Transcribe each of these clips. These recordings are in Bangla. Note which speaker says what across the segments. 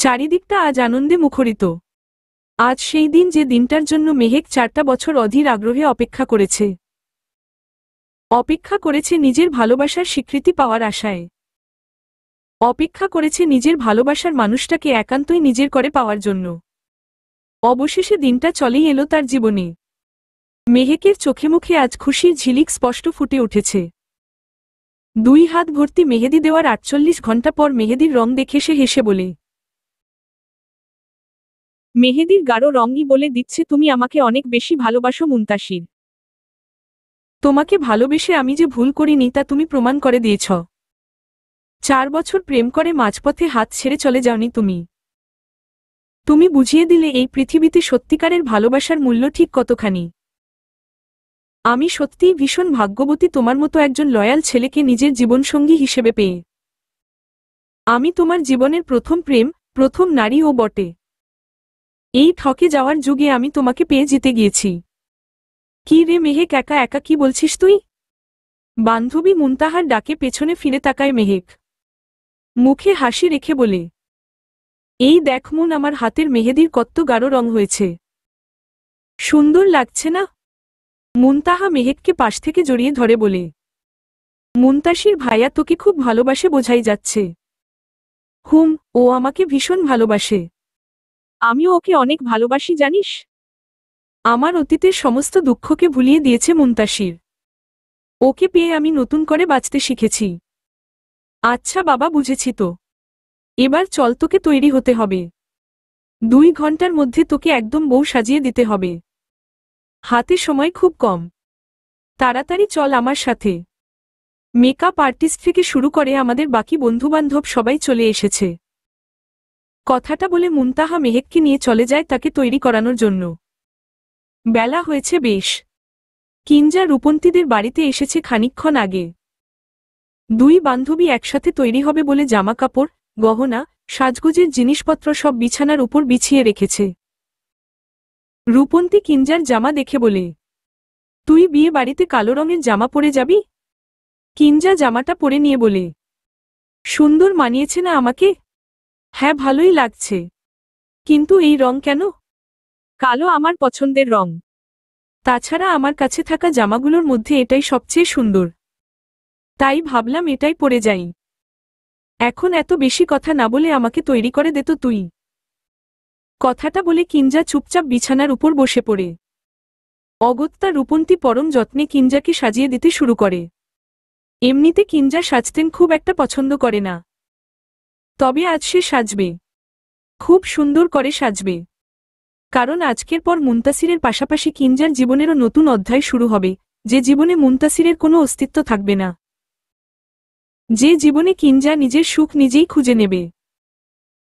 Speaker 1: চারিদিকটা আজ আনন্দে মুখরিত। আজ সেই দিন যে দিনটার জন্য মেহেক 4টা বছর অধীর আগ্রহে অপেক্ষা করেছে। অপেক্ষা করেছে নিজের ভালোবাসার স্বীকৃতি পাওয়ার আশায়। অপেক্ষা করেছে নিজের ভালোবাসার মানুষটাকে একান্তই নিজের করে পাওয়ার জন্য। অবশেষে দিনটা চলেই এলো তার জীবনে। মেহেকের চোখে মুখে আজ খুশির ঝিলিক স্পষ্ট ফুটে উঠেছে। 2 হাত ভর্তি মেহেদি দেওয়ার 48 ঘণ্টা পর মেহেদির রং দেখে সে হেসে বলে, মেহেদির গাঢ় রঙই বলে দিচ্ছে তুমি আমাকে অনেক বেশি ভালোবাসো মুনতাসির। তোমাকে ভালোবেসে আমি যে ভুল করিনি তা তুমি প্রমাণ করে দিয়েছ। 4 বছর প্রেম করে মাঝপথে হাত ছেড়ে চলে যাওনি তুমি। তুমি বুঝিয়ে দিলে এই পৃথিবীতে সত্যিকারের ভালোবাসার মূল্য ঠিক কতখানি। আমি সত্যিই ভীষণ ভাগ্যবতী তোমার মতো একজন লয়াল ছেলেকে নিজের জীবনসঙ্গী হিসেবে পেয়ে। আমি তোমার জীবনের প্রথম প্রেম, প্রথম নারীও বটে। এই ঠকে যাওয়ার যুগে আমি তোমাকে পেয়ে জিতে গিয়েছি। কি রে মেহেক, একা একা কি বলছিস তুই? বান্ধবী মুনতাহার ডাকে পেছনে ফিরে তাকায় মেহেক। মুখে হাসি রেখে বলে, এই দেখ মুন, আমার হাতের মেহেদির কত গাঢ় রং হয়েছে। সুন্দর লাগছে না? মুনতাহা মেহেককে পাশ থেকে জড়িয়ে ধরে বলে, মুনতাসির ভাইয়া তোকে খুব ভালোবাসে বোঝাই যাচ্ছে। হুম, ও আমাকে ভীষণ ভালোবাসে। আমিও ওকে অনেক ভালোবাসি জানিস। আমার অতীতের সমস্ত দুঃখকে ভুলিয়ে দিয়েছে মুনতাসির। ওকে পেয়ে আমি নতুন করে বাঁচতে শিখেছি। আচ্ছা বাবা, বুঝেছি তো। এবার চল, তোকে তৈরি হতে হবে। 2 ঘন্টার মধ্যে তোকে একদম বউ সাজিয়ে দিতে হবে। হাতে সময় খুব কম। তাড়াতাড়ি চল আমার সাথে। মেকআপ আর্টিস্ট থেকে শুরু করে আমাদের বাকি বন্ধুবান্ধব সবাই চলে এসেছে। কথাটা বলে মুনতাহা মেহেককে নিয়ে চলে যায় তাকে তৈরি করানোর জন্য। বেলা হয়েছে বেশ। কিঞ্জা রূপন্তীদের বাড়িতে এসেছে খানিকক্ষণ আগে। 2 বান্ধবী একসাথে তৈরি হবে বলে জামা কাপড়, গহনা, সাজগোজের জিনিসপত্র সব বিছানার উপর বিছিয়ে রেখেছে। রূপন্তী কিঞ্জার জামা দেখে বলে, তুই বিয়ে বাড়িতে কালো রঙের জামা পরে যাবি? কিঞ্জা জামাটা পরে নিয়ে বলে, সুন্দর মানিয়েছে না আমাকে? হ্যাঁ, ভালোই লাগছে। কিন্তু এই রং কেন? কালো আমার পছন্দের রং। তাছাড়া আমার কাছে থাকা জামাগুলোর মধ্যে এটাই সবচেয়ে সুন্দর। তাই ভাবলাম এটাই পরে যাই। এখন এত বেশি কথা না বলে আমাকে তৈরি করে দে তো তুই। কথাটা বলে কিঞ্জা চুপচাপ বিছানার উপর বসে পড়ে। অগত্যা রূপন্তী পরম যত্নে কিঞ্জাকে সাজিয়ে দিতে শুরু করে। এমনিতে কিঞ্জা সাজতেন খুব একটা পছন্দ করে না। তবে আজ সে সাজবে। খুব সুন্দর করে সাজবে। কারণ আজকের পর মুনতাসিরের পাশাপাশি কিঞ্জার জীবনেরও নতুন অধ্যায় শুরু হবে, যে জীবনে মুনতাসিরের কোনো অস্তিত্ব থাকবে না। যে জীবনে কিঞ্জা নিজের সুখ নিজেই খুঁজে নেবে।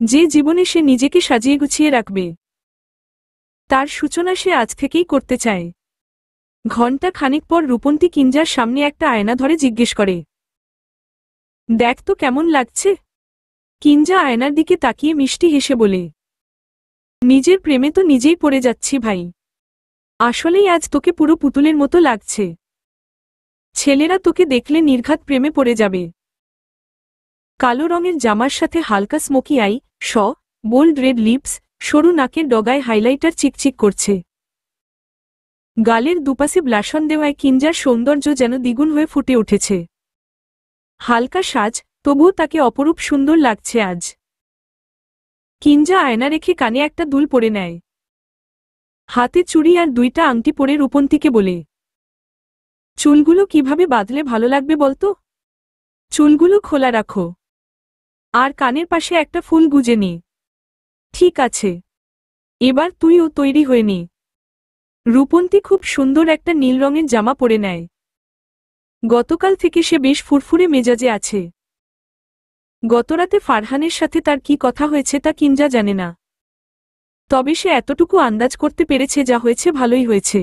Speaker 1: যে জীবনে সে নিজেকে সাজিয়ে গুছিয়ে রাখবে। তার সূচনা সে আজ থেকেই করতে চায়। ঘণ্টা খানিক পর রূপন্তী কিঞ্জার সামনে একটা আয়না ধরে জিজ্ঞেস করে, দেখ তো কেমন লাগছে? কিঞ্জা আয়নার দিকে তাকিয়ে মিষ্টি হেসে বলে, নিজের প্রেমে তো নিজেই পড়ে যাচ্ছি ভাই। আসলেই আজ তোকে পুরো পুতুলের মতো লাগছে। ছেলেরা তোকে দেখলে নির্ঘাত প্রেমে পড়ে যাবে। কালো রঙের জামার সাথে হালকা smoky eye, bold red lips, সরু নাকের ডগায় হাইলাইটার চিকচিক করছে। গালের দুপাশে ব্লাশন দেওয়ায় কিঞ্জার সৌন্দর্য যেন দ্বিগুণ হয়ে ফুটে উঠেছে। হালকা সাজ, তবুও তাকে অপরূপ সুন্দর লাগছে আজ। কিঞ্জা আয়না রেখে কানে একটা দুল পরে নেয়। হাতে চুড়ি আর 2টা আংটি পরে রূপন্তীকে বলে, চুলগুলো কিভাবে বাঁধলে ভালো লাগবে বলতো? চুলগুলো খোলা রাখো। আর কানের পাশে একটা ফুল গুজে নে। ঠিক আছে। এবার তুইও তৈরি হয়ে নে। রূপন্তী খুব সুন্দর একটা নীল রঙের জামা পরে নেয়। গতকাল থেকে সে বেশ ফুরফুরে মেজাজে আছে। গতরাতে ফারহানের সাথে তার কি কথা হয়েছে তা কিঞ্জা জানে না। তবে সে এতটুকু আন্দাজ করতে পেরেছে যা হয়েছে ভালোই হয়েছে।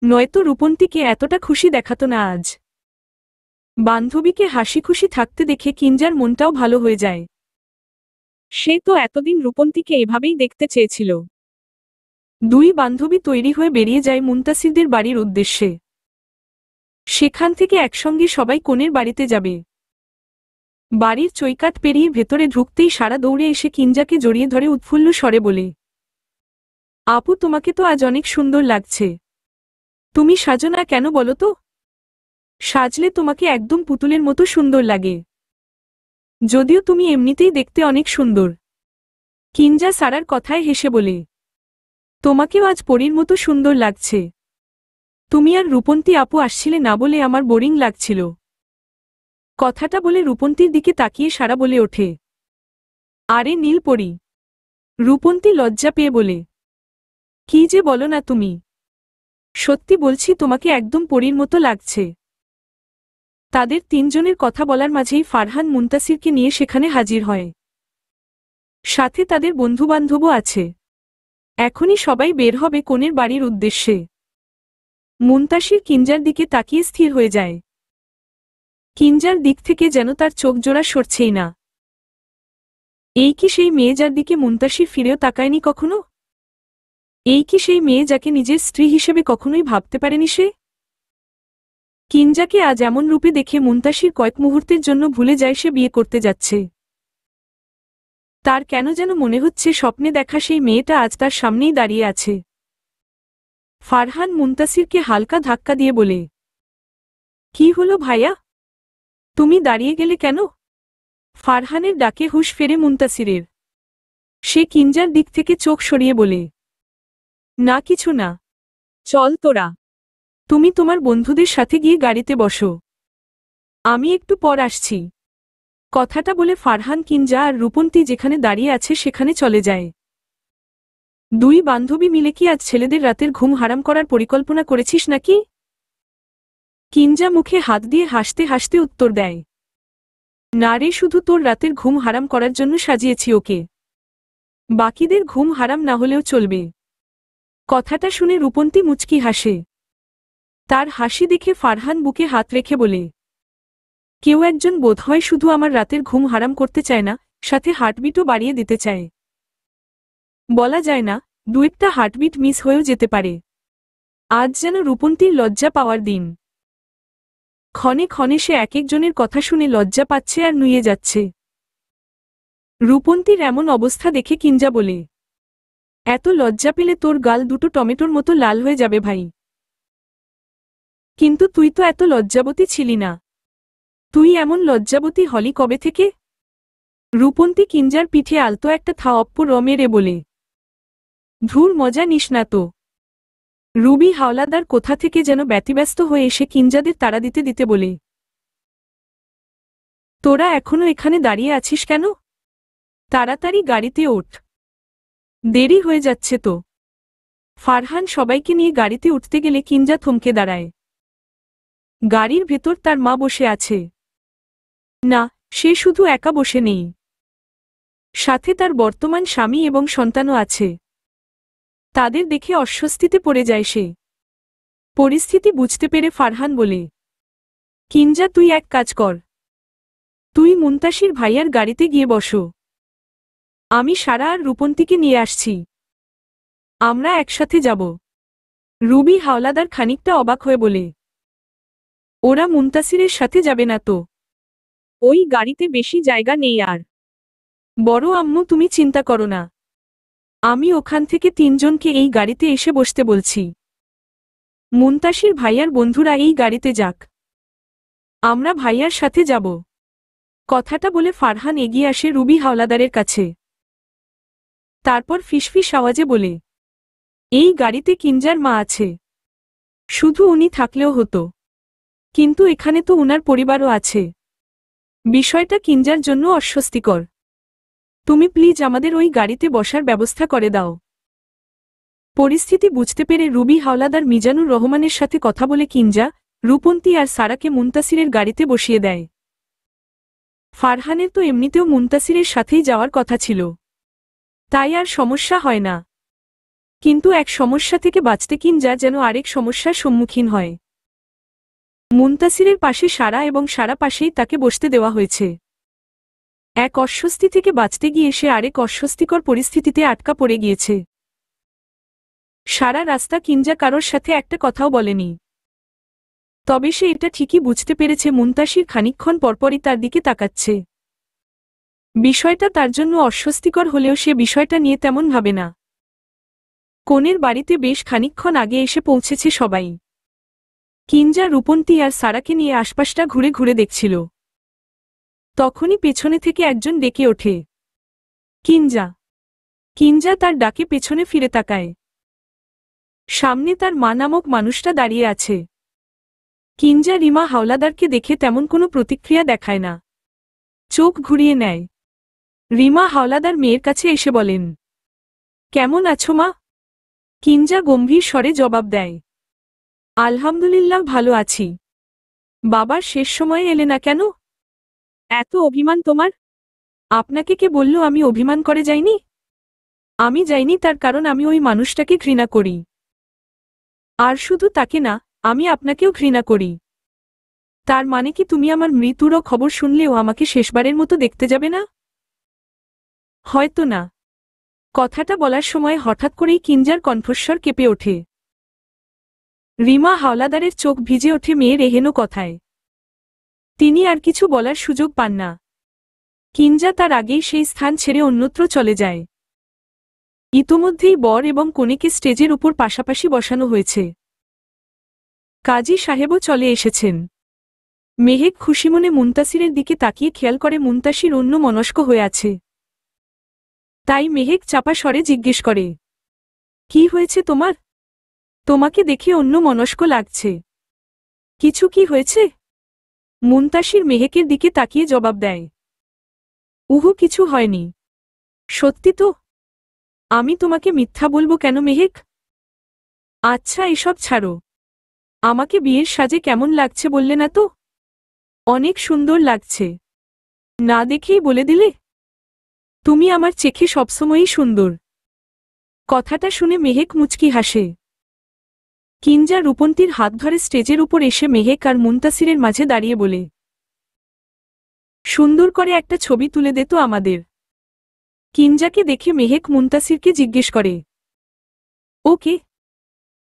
Speaker 1: নয়তো রূপন্তীকে এতটা খুশি দেখাতো না আজ। বান্ধবীকে হাসি খুশি থাকতে দেখে কিঞ্জার মনটাও ভালো হয়ে যায়। সে তো এতদিন রূপন্তীকে এভাবেই দেখতে চেয়েছিল। 2 বান্ধবী তৈরি হয়ে বেরিয়ে যায় মুনতাসিরদের বাড়ির উদ্দেশ্যে। সেখান থেকে একসঙ্গে সবাই কনের বাড়িতে যাবে। বাড়ির চৈকাট পেরিয়ে ভেতরে ঢুকতেই সারা দৌড়ে এসে কিঞ্জাকে জড়িয়ে ধরে উৎফুল্ল স্বরে বলে, আপু তোমাকে তো আজ অনেক সুন্দর লাগছে। তুমি সাজো না কেন বলো তো? সাজলে তোমাকে একদম পুতুলের মতো সুন্দর লাগে। যদিও তুমি এমনিতেই দেখতে অনেক সুন্দর। কিঞ্জা সারার কথায় হেসে বলে, তোমাকেও আজ পরীর মতো সুন্দর লাগছে। তুমি আর রূপন্তী আপু আসছিলে না বলে আমার বোরিং লাগছিল। কথাটা বলে রূপন্তীর দিকে তাকিয়ে সারা বলে ওঠে, আরে নীল পরী। রূপন্তী লজ্জা পেয়ে বলে, কি যে বলো না তুমি। সত্যি বলছি তোমাকে একদম পরীর মতো লাগছে। তাদের তিনজনের কথা বলার মাঝেই ফারহান মুনতাসিরকে নিয়ে সেখানে হাজির হয়। সাথে তাদের বন্ধুবান্ধবও আছে। এখনই সবাই বের হবে কনের বাড়ির উদ্দেশ্যে। মুনতাসির কিঞ্জার দিকে তাকিয়ে স্থির হয়ে যায়। কিঞ্জার দিক থেকে যেন তার চোখ জোড়া সরছেই না। এই কি সেই মেয়ে যার দিকে মুনতাসির ফিরেও তাকায়নি কখনো? এই কি সেই মেয়ে যাকে নিজের স্ত্রী হিসেবে কখনোই ভাবতে পারেনি সে? কিঞ্জাকে আজ এমন রূপে দেখে মুনতাসির কয়েক মুহূর্তের জন্য ভুলে যায় সে বিয়ে করতে যাচ্ছে। তার কেন যেন মনে হচ্ছে স্বপ্নে দেখা সেই মেয়েটা আজ তার সামনেই দাঁড়িয়ে আছে। ফারহান মুনতাসিরকে হালকা ধাক্কা দিয়ে বলে, কি হলো ভাইয়া? তুমি দাঁড়িয়ে গেলে কেন? ফারহানের ডাকে হুঁশ ফেরে মুনতাসিরের। সে কিঞ্জার দিক থেকে চোখ সরিয়ে বলে, না কিছু না, চল তোরা। তুমি তোমার বন্ধুদের সাথে গিয়ে গাড়িতে বসো, আমি একটু পর আসছি। কথাটা বলে ফারহান কিঞ্জা আর রূপন্তী যেখানে দাঁড়িয়ে আছে সেখানে চলে যায়। দুই বান্ধবী মিলে কি আজ ছেলেদের রাতের ঘুম হারাম করার পরিকল্পনা করেছিস নাকি? কিঞ্জা মুখে হাত দিয়ে হাসতে হাসতে উত্তর দেয়, না রে, শুধু তোর রাতের ঘুম হারাম করার জন্য সাজিয়েছি ওকে। বাকিদের ঘুম হারাম না হলেও চলবে। কথাটা শুনে রূপন্তী মুচকি হাসে। তার হাসি দেখে ফারহান বুকে হাত রেখে বলে, কেউ একজন বোধহয় শুধু আমার রাতের ঘুম হারাম করতে চায় না, সাথে হার্টবিটও বাড়িয়ে দিতে চায়। বলা যায় না, দু একটা হার্টবিট মিস হয়েও যেতে পারে। আজ যেন রূপন্তীর লজ্জা পাওয়ার দিন। ক্ষণে ক্ষণে সে এক একজনের কথা শুনে লজ্জা পাচ্ছে আর নুয়ে যাচ্ছে। রূপন্তীর এমন অবস্থা দেখে কিঞ্জা বলে, এত লজ্জা পেলে তোর গাল দুটো টমেটোর মতো লাল হয়ে যাবে ভাই। কিন্তু তুই তো এত লজ্জাবতী ছিলি না। তুই এমন লজ্জাবতী হলি কবে থেকে? রূপন্তী কিঞ্জার পিঠে আলতো একটা থাপ্পড় মেরে বলে, ধুর, মজা নিস না তো। রুবি হাওলাদার কোথা থেকে যেন ব্যতিব্যস্ত হয়ে এসে কিঞ্জাদের তাড়া দিতে দিতে বলে, তোরা এখনো এখানে দাঁড়িয়ে আছিস কেন? তাড়াতাড়ি গাড়িতে ওঠ, দেরি হয়ে যাচ্ছে তো। ফারহান সবাইকে নিয়ে গাড়িতে উঠতে গেলে কিঞ্জা থমকে দাঁড়ায়। গাড়ির ভেতর তার মা বসে আছে। না, সে শুধু একা বসে নেই, সাথে তার বর্তমান স্বামী এবং সন্তানও আছে। তাদের দেখে অস্বস্তিতে পড়ে যায় সে। পরিস্থিতি বুঝতে পেরে ফারহান বলে, কিঞ্জা তুই এক কাজ কর, তুই মুনতাসির ভাইয়ার গাড়িতে গিয়ে বসো। আমি সারা আর রূপন্তীকে নিয়ে আসছি, আমরা একসাথে যাব। রুবি হাওলাদার খানিকটা অবাক হয়ে বলে, ওরা মুনতাসিরের সাথে যাবে না তো? ওই গাড়িতে বেশি জায়গা নেই আর। বড় আম্মু তুমি চিন্তা করো না, আমি ওখান থেকে তিনজনকে এই গাড়িতে এসে বসতে বলছি। মুনতাসির ভাইয়ার বন্ধুরা এই গাড়িতে যাক, আমরা ভাইয়ার সাথে যাব। কথাটা বলে ফারহান এগিয়ে আসে রুবি হাওলাদারের কাছে। তারপর ফিসফিস আওয়াজে বলে, এই গাড়িতে কিঞ্জার মা আছে। শুধু উনি থাকলেও হতো, কিন্তু এখানে তো উনার পরিবারও আছে। বিষয়টা কিঞ্জার জন্য অস্বস্তিকর। তুমি প্লিজ আমাদের ওই গাড়িতে বসার ব্যবস্থা করে দাও। পরিস্থিতি বুঝতে পেরে রুবি হাওলাদার মিজানুর রহমানের সাথে কথা বলে কিঞ্জা, রূপন্তী আর সারাকে মুনতাসিরের গাড়িতে বসিয়ে দেয়। ফারহানের তো এমনিতেও মুনতাসিরের সাথেই যাওয়ার কথা ছিল, তাই আর সমস্যা হয় না। কিন্তু এক সমস্যা থেকে বাঁচতে কিঞ্জা যেন আরেক সমস্যার সম্মুখীন হয়। মুনতাসিরের পাশে সারা এবং সারা পাশেই তাকে বসতে দেওয়া হয়েছে। এক অস্বস্তি থেকে বাঁচতে গিয়ে সে আরেক অস্বস্তিকর পরিস্থিতিতে আটকা পড়ে গিয়েছে। সারা রাস্তা কিঞ্জা কারোর সাথে একটা কথাও বলেনি। তবে সে এটা ঠিকই বুঝতে পেরেছে মুনতাসির খানিকক্ষণ পরপরই তার দিকে তাকাচ্ছে। বিষয়টা তার জন্য অস্বস্তিকর হলেও সে বিষয়টা নিয়ে তেমন ভাবে না। কনের বাড়িতে বেশ খানিকক্ষণ আগে এসে পৌঁছেছে সবাই। কিঞ্জা রূপন্তী আর সারাকে নিয়ে আশপাশটা ঘুরে ঘুরে দেখছিল। তখনই পেছনে থেকে একজন ডেকে ওঠে, কিঞ্জা। কিঞ্জা তার ডাকে পেছনে ফিরে তাকায়। সামনে তার মা নামক মানুষটা দাঁড়িয়ে আছে। কিঞ্জা রিমা হাওলাদারকে দেখে তেমন কোনো প্রতিক্রিয়া দেখায় না, চোখ ঘুরিয়ে নেয়। রিমা হাওলাদার মেয়ের কাছে এসে বলেন, কেমন আছো মা? কিঞ্জা গম্ভীর স্বরে জবাব দেয়, আলহামদুলিল্লাহ ভালো আছি। বাবার শেষ সময়ে এলে না কেন? এত অভিমান তোমার? আপনাকে কে বলল আমি অভিমান করে যাইনি? আমি যাইনি তার কারণ আমি ওই মানুষটাকে ঘৃণা করি। আর শুধু তাকে না, আমি আপনাকেও ঘৃণা করি। তার মানে কি তুমি আমার মৃত্যুরও খবর শুনলেও আমাকে শেষবারের মতো দেখতে যাবে না? হয়তো না। কথাটা বলার সময় হঠাৎ করেই কিঞ্জার কণ্ঠস্বর কেঁপে ওঠে। রিমা হাওলাদারের চোখ ভিজে ওঠে মেয়ের এহেন কথায়। তিনি আর কিছু বলার সুযোগ পান না। কিঞ্জা তার আগেই সেই স্থান ছেড়ে অন্যত্র চলে যায়। ইতোমধ্যেই বর এবং কনেকে স্টেজের উপর পাশাপাশি বসানো হয়েছে। কাজী সাহেবও চলে এসেছেন। মেহেক খুশিমনে মুনতাসিরের দিকে তাকিয়ে খেয়াল করে মুনতাসির অন্য মনস্ক হয়ে আছে। তাই মেহেক চাপা স্বরে জিজ্ঞেস করে, কি হয়েছে তোমার? তোমাকে দেখে অন্য মনস্ক লাগছে। কিছু কি হয়েছে? মুনতাসির মেহেকের দিকে তাকিয়ে জবাব দেয়, উহু কিছু হয়নি। সত্যি তো? আমি তোমাকে মিথ্যা বলবো কেন মেহেক? আচ্ছা এসব ছাড়ো। আমাকে বিয়ের সাজে কেমন লাগছে বললে না তো? অনেক সুন্দর লাগছে। না দেখেই বলে দিলে? তুমি আমার চেখে সবসময়ই সুন্দর। কথাটা শুনে মেহেক মুচকি হাসে। কিঞ্জা রূপন্তীর হাত ধরে স্টেজের উপর এসে মেহেক আর মুনতাসিরের মাঝে দাঁড়িয়ে বলে, সুন্দর করে একটা ছবি তুলে দে তো আমাদের। কিঞ্জাকে দেখে মেহেক মুনতাসিরকে জিজ্ঞেস করে, ওকে?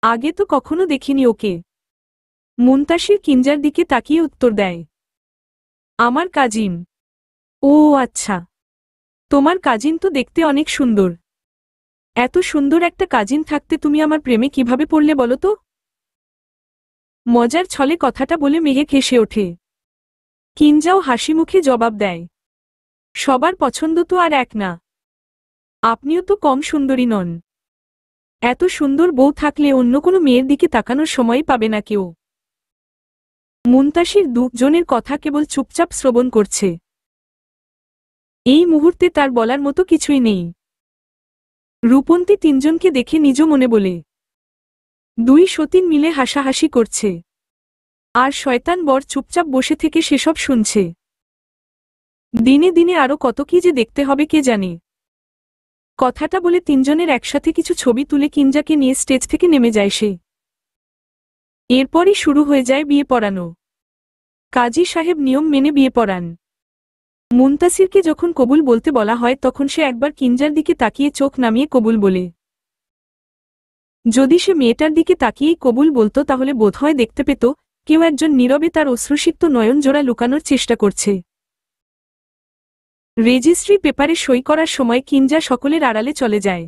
Speaker 1: আগে তো কখনো দেখিনি ওকে। মুনতাসির কিঞ্জার দিকে তাকিয়ে উত্তর দেয়, আমার কাজিন। ও আচ্ছা, তোমার কাজিন তো দেখতে অনেক সুন্দর। এত সুন্দর একটা কাজিন থাকতে তুমি আমার প্রেমে কিভাবে পড়লে বলো তো? মজার ছলে কথাটা বলে মেহেক হেসে ওঠে। কিঞ্জাও হাসি মুখে জবাব দেয়, সবার পছন্দ তো আর এক না। আপনিও তো কম সুন্দরী নন। এত সুন্দর বউ থাকলে অন্য কোনো মেয়ের দিকে তাকানোর সময় পাবে না কেউ। মুনতাসির দুজনের কথা কেবল চুপচাপ শ্রবণ করছে। এই মুহূর্তে তার বলার মতো কিছুই নেই। রূপন্তী তিনজনকে দেখে নিজ মনে বলে, দুই সতীন মিলে হাসাহাসি করছে। আর শয়তান বর চুপচাপ বসে থেকে সেসব শুনছে। দিনে দিনে আরো কত কি যে দেখতে হবে কে জানে। কথাটা বলে তিনজনের একসাথে কিছু ছবি তুলে কিঞ্জাকে নিয়ে স্টেজ থেকে নেমে যায় সে। এরপরই শুরু হয়ে যায় বিয়ে পড়ানো। কাজী সাহেব নিয়ম মেনে বিয়ে পড়ান। মুনতাসিরকে যখন কবুল বলতে বলা হয় তখন সে একবার কিঞ্জার দিকে তাকিয়ে চোখ নামিয়ে কবুল বলে। যদি সে মেয়েটার দিকে তাকিয়েই কবুল বলতো তাহলে বোধহয় দেখতে পেত কেউ একজন নীরবে তার অশ্রুসিক্ত নয়ন জোড়া লুকানোর চেষ্টা করছে। রেজিস্ট্রি পেপারে সই করার সময় কিঞ্জা সকলের আড়ালে চলে যায়।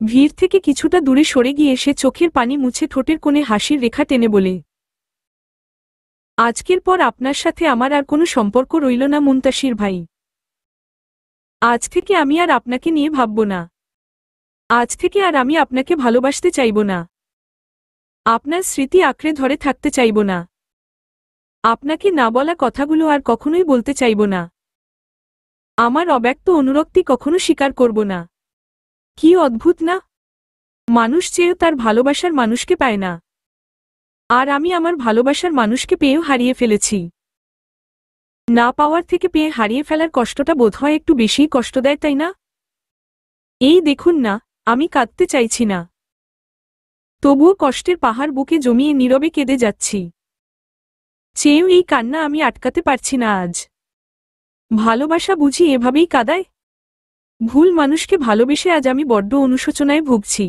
Speaker 1: ভিড় থেকে কিছুটা দূরে সরে গিয়ে সে চোখের পানি মুছে ঠোঁটের কোণে হাসির রেখা টেনে বলে, আজকের পর আপনার সাথে আমার আর কোনো সম্পর্ক রইল না মুনতাসির ভাই। আজ থেকে আমি আর আপনাকে নিয়ে ভাবব না। আজ থেকে আর আমি আপনাকে ভালোবাসতে চাইব না। আপনার স্মৃতি আঁকড়ে ধরে থাকতে চাইব না। আপনাকে না বলা কথাগুলো আর কখনোই বলতে চাইব না। আমার অব্যক্ত অনুরক্তি কখনো স্বীকার করব না। কি অদ্ভুত না? মানুষ চেয়েও তার ভালোবাসার মানুষকে পায় না। আর আমি আমার ভালোবাসার মানুষকে পেয়েও হারিয়ে ফেলেছি। না পাওয়ার থেকে পেয়ে হারিয়ে ফেলার কষ্টটা বোধহয় একটু বেশিই কষ্ট দেয়, তাই না? এই দেখুন না, আমি কাঁদতে চাইছি না। তবুও কষ্টের পাহাড় বুকে জমিয়ে নীরবে কেঁদে যাচ্ছি। চেয়েও এই কান্না আমি আটকাতে পারছি না আজ। ভালোবাসা বুঝি এভাবেই কাঁদায়? ভুল মানুষকে ভালোবেসে আজ আমি বড্ড অনুশোচনায় ভুগছি।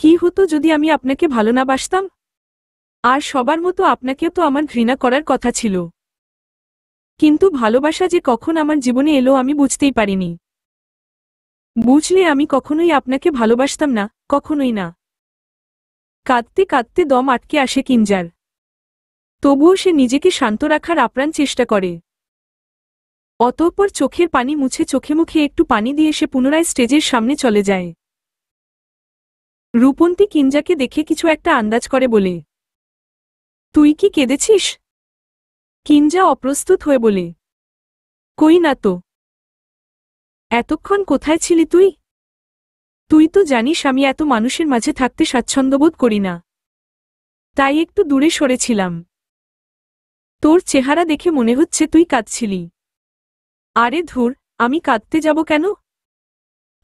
Speaker 1: কি হতো যদি আমি আপনাকে ভালো না বাসতাম? আর সবার মতো আপনাকেও তো আমার ঘৃণা করার কথা ছিল। কিন্তু ভালোবাসা যে কখন আমার জীবনে এলো আমি বুঝতেই পারিনি। বুঝলে আমি কখনোই আপনাকে ভালোবাসতাম না, কখনোই না। কাঁদতে কাঁদতে দম আটকে আসে কিঞ্জার। তবুও সে নিজেকে শান্ত রাখার আপ্রাণ চেষ্টা করে। অতঃপর চোখের পানি মুছে চোখে মুখে একটু পানি দিয়ে সে পুনরায় স্টেজের সামনে চলে যায়। রূপন্তী কিঞ্জাকে দেখে কিছু একটা আন্দাজ করে বলে, তুই কি কেঁদেছিস? কিঞ্জা অপ্রস্তুত হয়ে বলে, কই না তো। এতক্ষণ কোথায় ছিলি তুই? তুই তো জানিস আমি এত মানুষের মাঝে থাকতে স্বাচ্ছন্দ্যবোধ করি না, তাই একটু দূরে সরেছিলাম। তোর চেহারা দেখে মনে হচ্ছে তুই কাঁদছিলি। আরে ধুর, আমি কাঁদতে যাব কেন?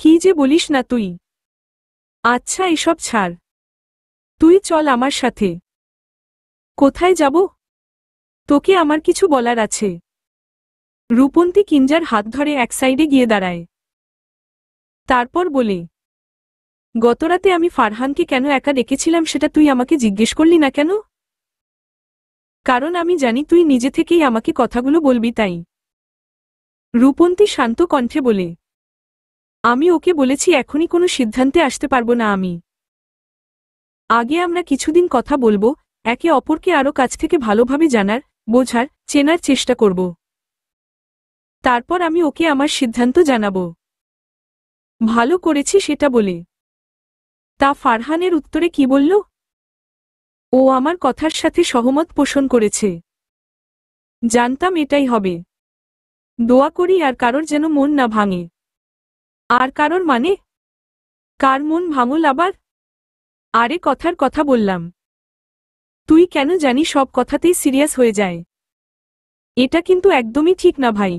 Speaker 1: কি যে বলিস না তুই। আচ্ছা এসব ছাড়, তুই চল আমার সাথে। কোথায় যাব? তোকে আমার কিছু বলার আছে। রূপন্তী কিঞ্জার হাত ধরে এক সাইডে গিয়ে দাঁড়ায়। তারপর বলে, গতরাতে আমি ফারহানকে কেন একা ডেকেছিলাম সেটা তুই আমাকে জিজ্ঞেস করলি না কেন? কারণ আমি জানি তুই নিজে থেকেই আমাকে কথাগুলো বলবি তাই। রূপন্তী শান্ত কণ্ঠে বলে, আমি ওকে বলেছি এখনই কোনো সিদ্ধান্তে আসতে পারবো না আমি। আগে আমরা কিছুদিন কথা বলবো, একে অপরকে আরও কাছ থেকে ভালোভাবে জানার, বোঝার, চেনার চেষ্টা করব। তারপর আমি ওকে আমার সিদ্ধান্ত জানাবো। ভালো করেছি সেটা বলে। তা ফারহানের উত্তরে কি বলল? ও আমার কথার সাথে সহমত পোষণ করেছে। জানতাম এটাই হবে। দোয়া করি আর কারোর যেন মন না ভাঙে। আর কারোর মানে? কার মন ভাঙল আবার? আরে কথার কথা বললাম। তুই কেন জানি সব কথাতেই সিরিয়াস হয়ে যায়। এটা কিন্তু একদমই ঠিক না ভাই।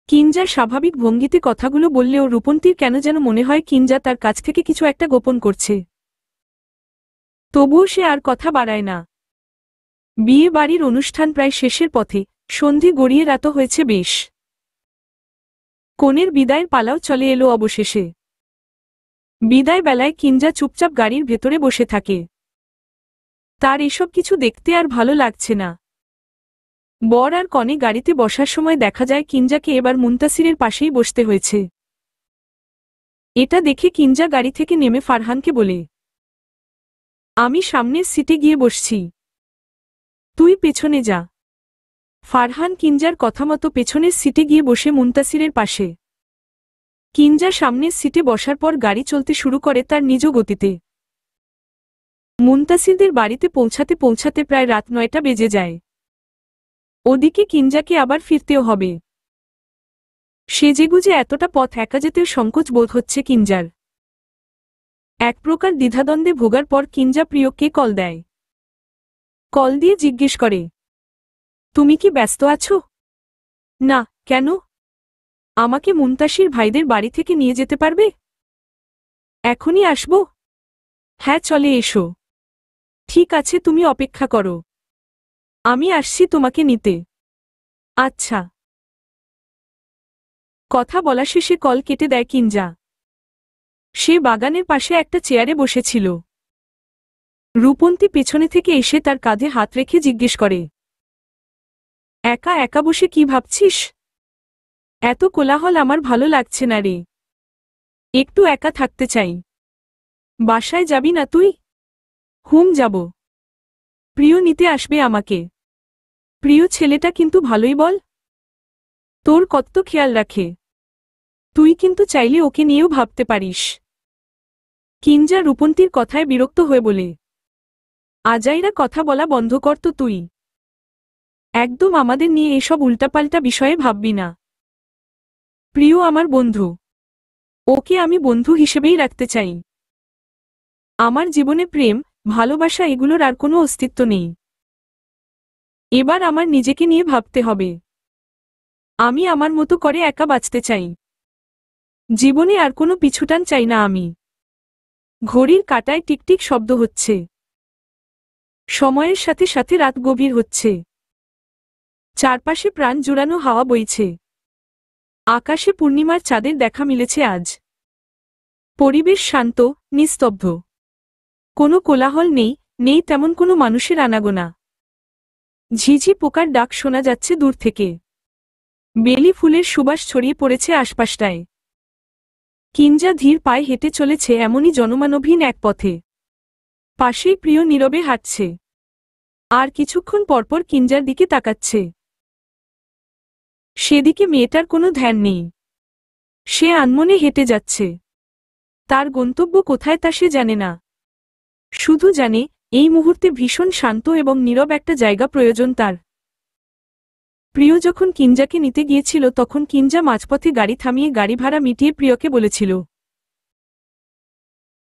Speaker 1: কিঞ্জা স্বাভাবিক ভঙ্গিতে কথাগুলো বললেও রূপন্তীর কেন যেন মনে হয় কিঞ্জা তার কাছ থেকে কিছু একটা গোপন করছে। তবুও সে আর কথা বাড়ায় না। বিয়ে বাড়ির অনুষ্ঠান প্রায় শেষের পথে, সন্ধে গড়িয়ে রাত হয়েছে বেশ। কনের বিদায়ের পালাও চলে এলো অবশেষে। বিদায় বেলায় কিঞ্জা চুপচাপ গাড়ির ভেতরে বসে থাকে। তার এসব কিছু দেখতে আর ভালো লাগছে না। বর আর কনে গাড়িতে বসার সময় দেখা যায় কিঞ্জাকে এবার মুনতাসিরের পাশেই বসতে হয়েছে। এটা দেখে কিঞ্জা গাড়ি থেকে নেমে ফারহানকে বলে, আমি সামনের সিটে গিয়ে বসছি, তুই পেছনে যা। ফারহান কিঞ্জার কথামতো পেছনের সিটে গিয়ে বসে মুনতাসিরের পাশে। কিঞ্জা সামনের সিটে বসার পর গাড়ি চলতে শুরু করে তার নিজ গতিতে। মুনতাসিরদের বাড়িতে পৌঁছাতে পৌঁছাতে প্রায় রাত 9টা বেজে যায়। ওদিকে কিঞ্জাকে আবার ফিরতেও হবে। সেজেগুজে এতটা পথ একা যেতেও সংকোচ বোধ হচ্ছে কিঞ্জার। এক প্রকার দ্বিধাদ্বন্দ্বে ভোগার পর কিঞ্জা প্রিয়কে কল দেয়। কল দিয়ে জিজ্ঞেস করে, তুমি কি ব্যস্ত আছো? না, কেন? আমাকে মুনতাসির ভাইদের বাড়ি থেকে নিয়ে যেতে পারবে? এখনই আসব? হ্যাঁ চলে এসো। ঠিক আছে তুমি অপেক্ষা করো, আমি আসছি তোমাকে নিতে। আচ্ছা। কথা বলা শেষে কল কেটে দেয় কিঞ্জা। সে বাগানের পাশে একটা চেয়ারে বসেছিল। রূপন্তী পেছনে থেকে এসে তার কাঁধে হাত রেখে জিজ্ঞেস করে, একা একা বসে কি ভাবছিস? এত কোলাহল আমার ভালো লাগছে না রে। একটু একা থাকতে চাই। বাসায় যাবি না তুই? হুম যাব। প্রিয় নিতে আসবে আমাকে। প্রিয় ছেলেটা কিন্তু ভালোই বল। তোর কত খেয়াল রাখে। তুই কিন্তু চাইলে ওকে নিয়েও ভাবতে পারিস। কিঞ্জা রূপন্তীর কথায় বিরক্ত হয়ে বলে, আজাইরা কথা বলা বন্ধ কর তো তুই। একদম আমাদের নিয়ে এসব উল্টাপাল্টা বিষয়ে ভাববি না। প্রিয় আমার বন্ধু। ওকে আমি বন্ধু হিসেবেই রাখতে চাই। আমার জীবনে প্রেম, ভালোবাসা এগুলোর আর কোনো অস্তিত্ব নেই। এবার আমার নিজেকে নিয়ে ভাবতে হবে। আমি আমার মতো করে একা বাঁচতে চাই। জীবনে আর কোনো পিছুটান চাই না আমি। ঘড়ির কাঁটায় টিকটিক শব্দ হচ্ছে। সময়ের সাথে সাথে রাত গভীর হচ্ছে। চারপাশে প্রাণ জুড়ানো হাওয়া বইছে। আকাশে পূর্ণিমার চাঁদের দেখা মিলেছে আজ। পরিবেশ শান্ত, নিস্তব্ধ। কোনো কোলাহল নেই, নেই তেমন কোনো মানুষের আনাগোনা। ঝিঝি পোকার ডাক শোনা যাচ্ছে দূর থেকে। বেলি ফুলের সুবাস ছড়িয়ে পড়েছে আশপাশটায়। কিঞ্জা ধীর পায়ে হেঁটে চলেছে এমনই জনমানবহীন এক পথে। পাশেই প্রিয় নীরবে হাঁটছে। আর কিছুক্ষণ পরপর কিঞ্জার দিকে তাকাচ্ছে। সেদিকে মেয়েটার কোনো ধ্যান নেই। সে আনমনে হেঁটে যাচ্ছে। তার গন্তব্য কোথায় তা সে জানে না। শুধু জানে এই মুহূর্তে ভীষণ শান্ত এবং নীরব একটা জায়গা প্রয়োজন তার। প্রিয় যখন কিঞ্জাকে নিতে গিয়েছিল তখন কিঞ্জা মাঝপথে গাড়ি থামিয়ে গাড়ি ভাড়া মিটিয়ে প্রিয়কে বলেছিল,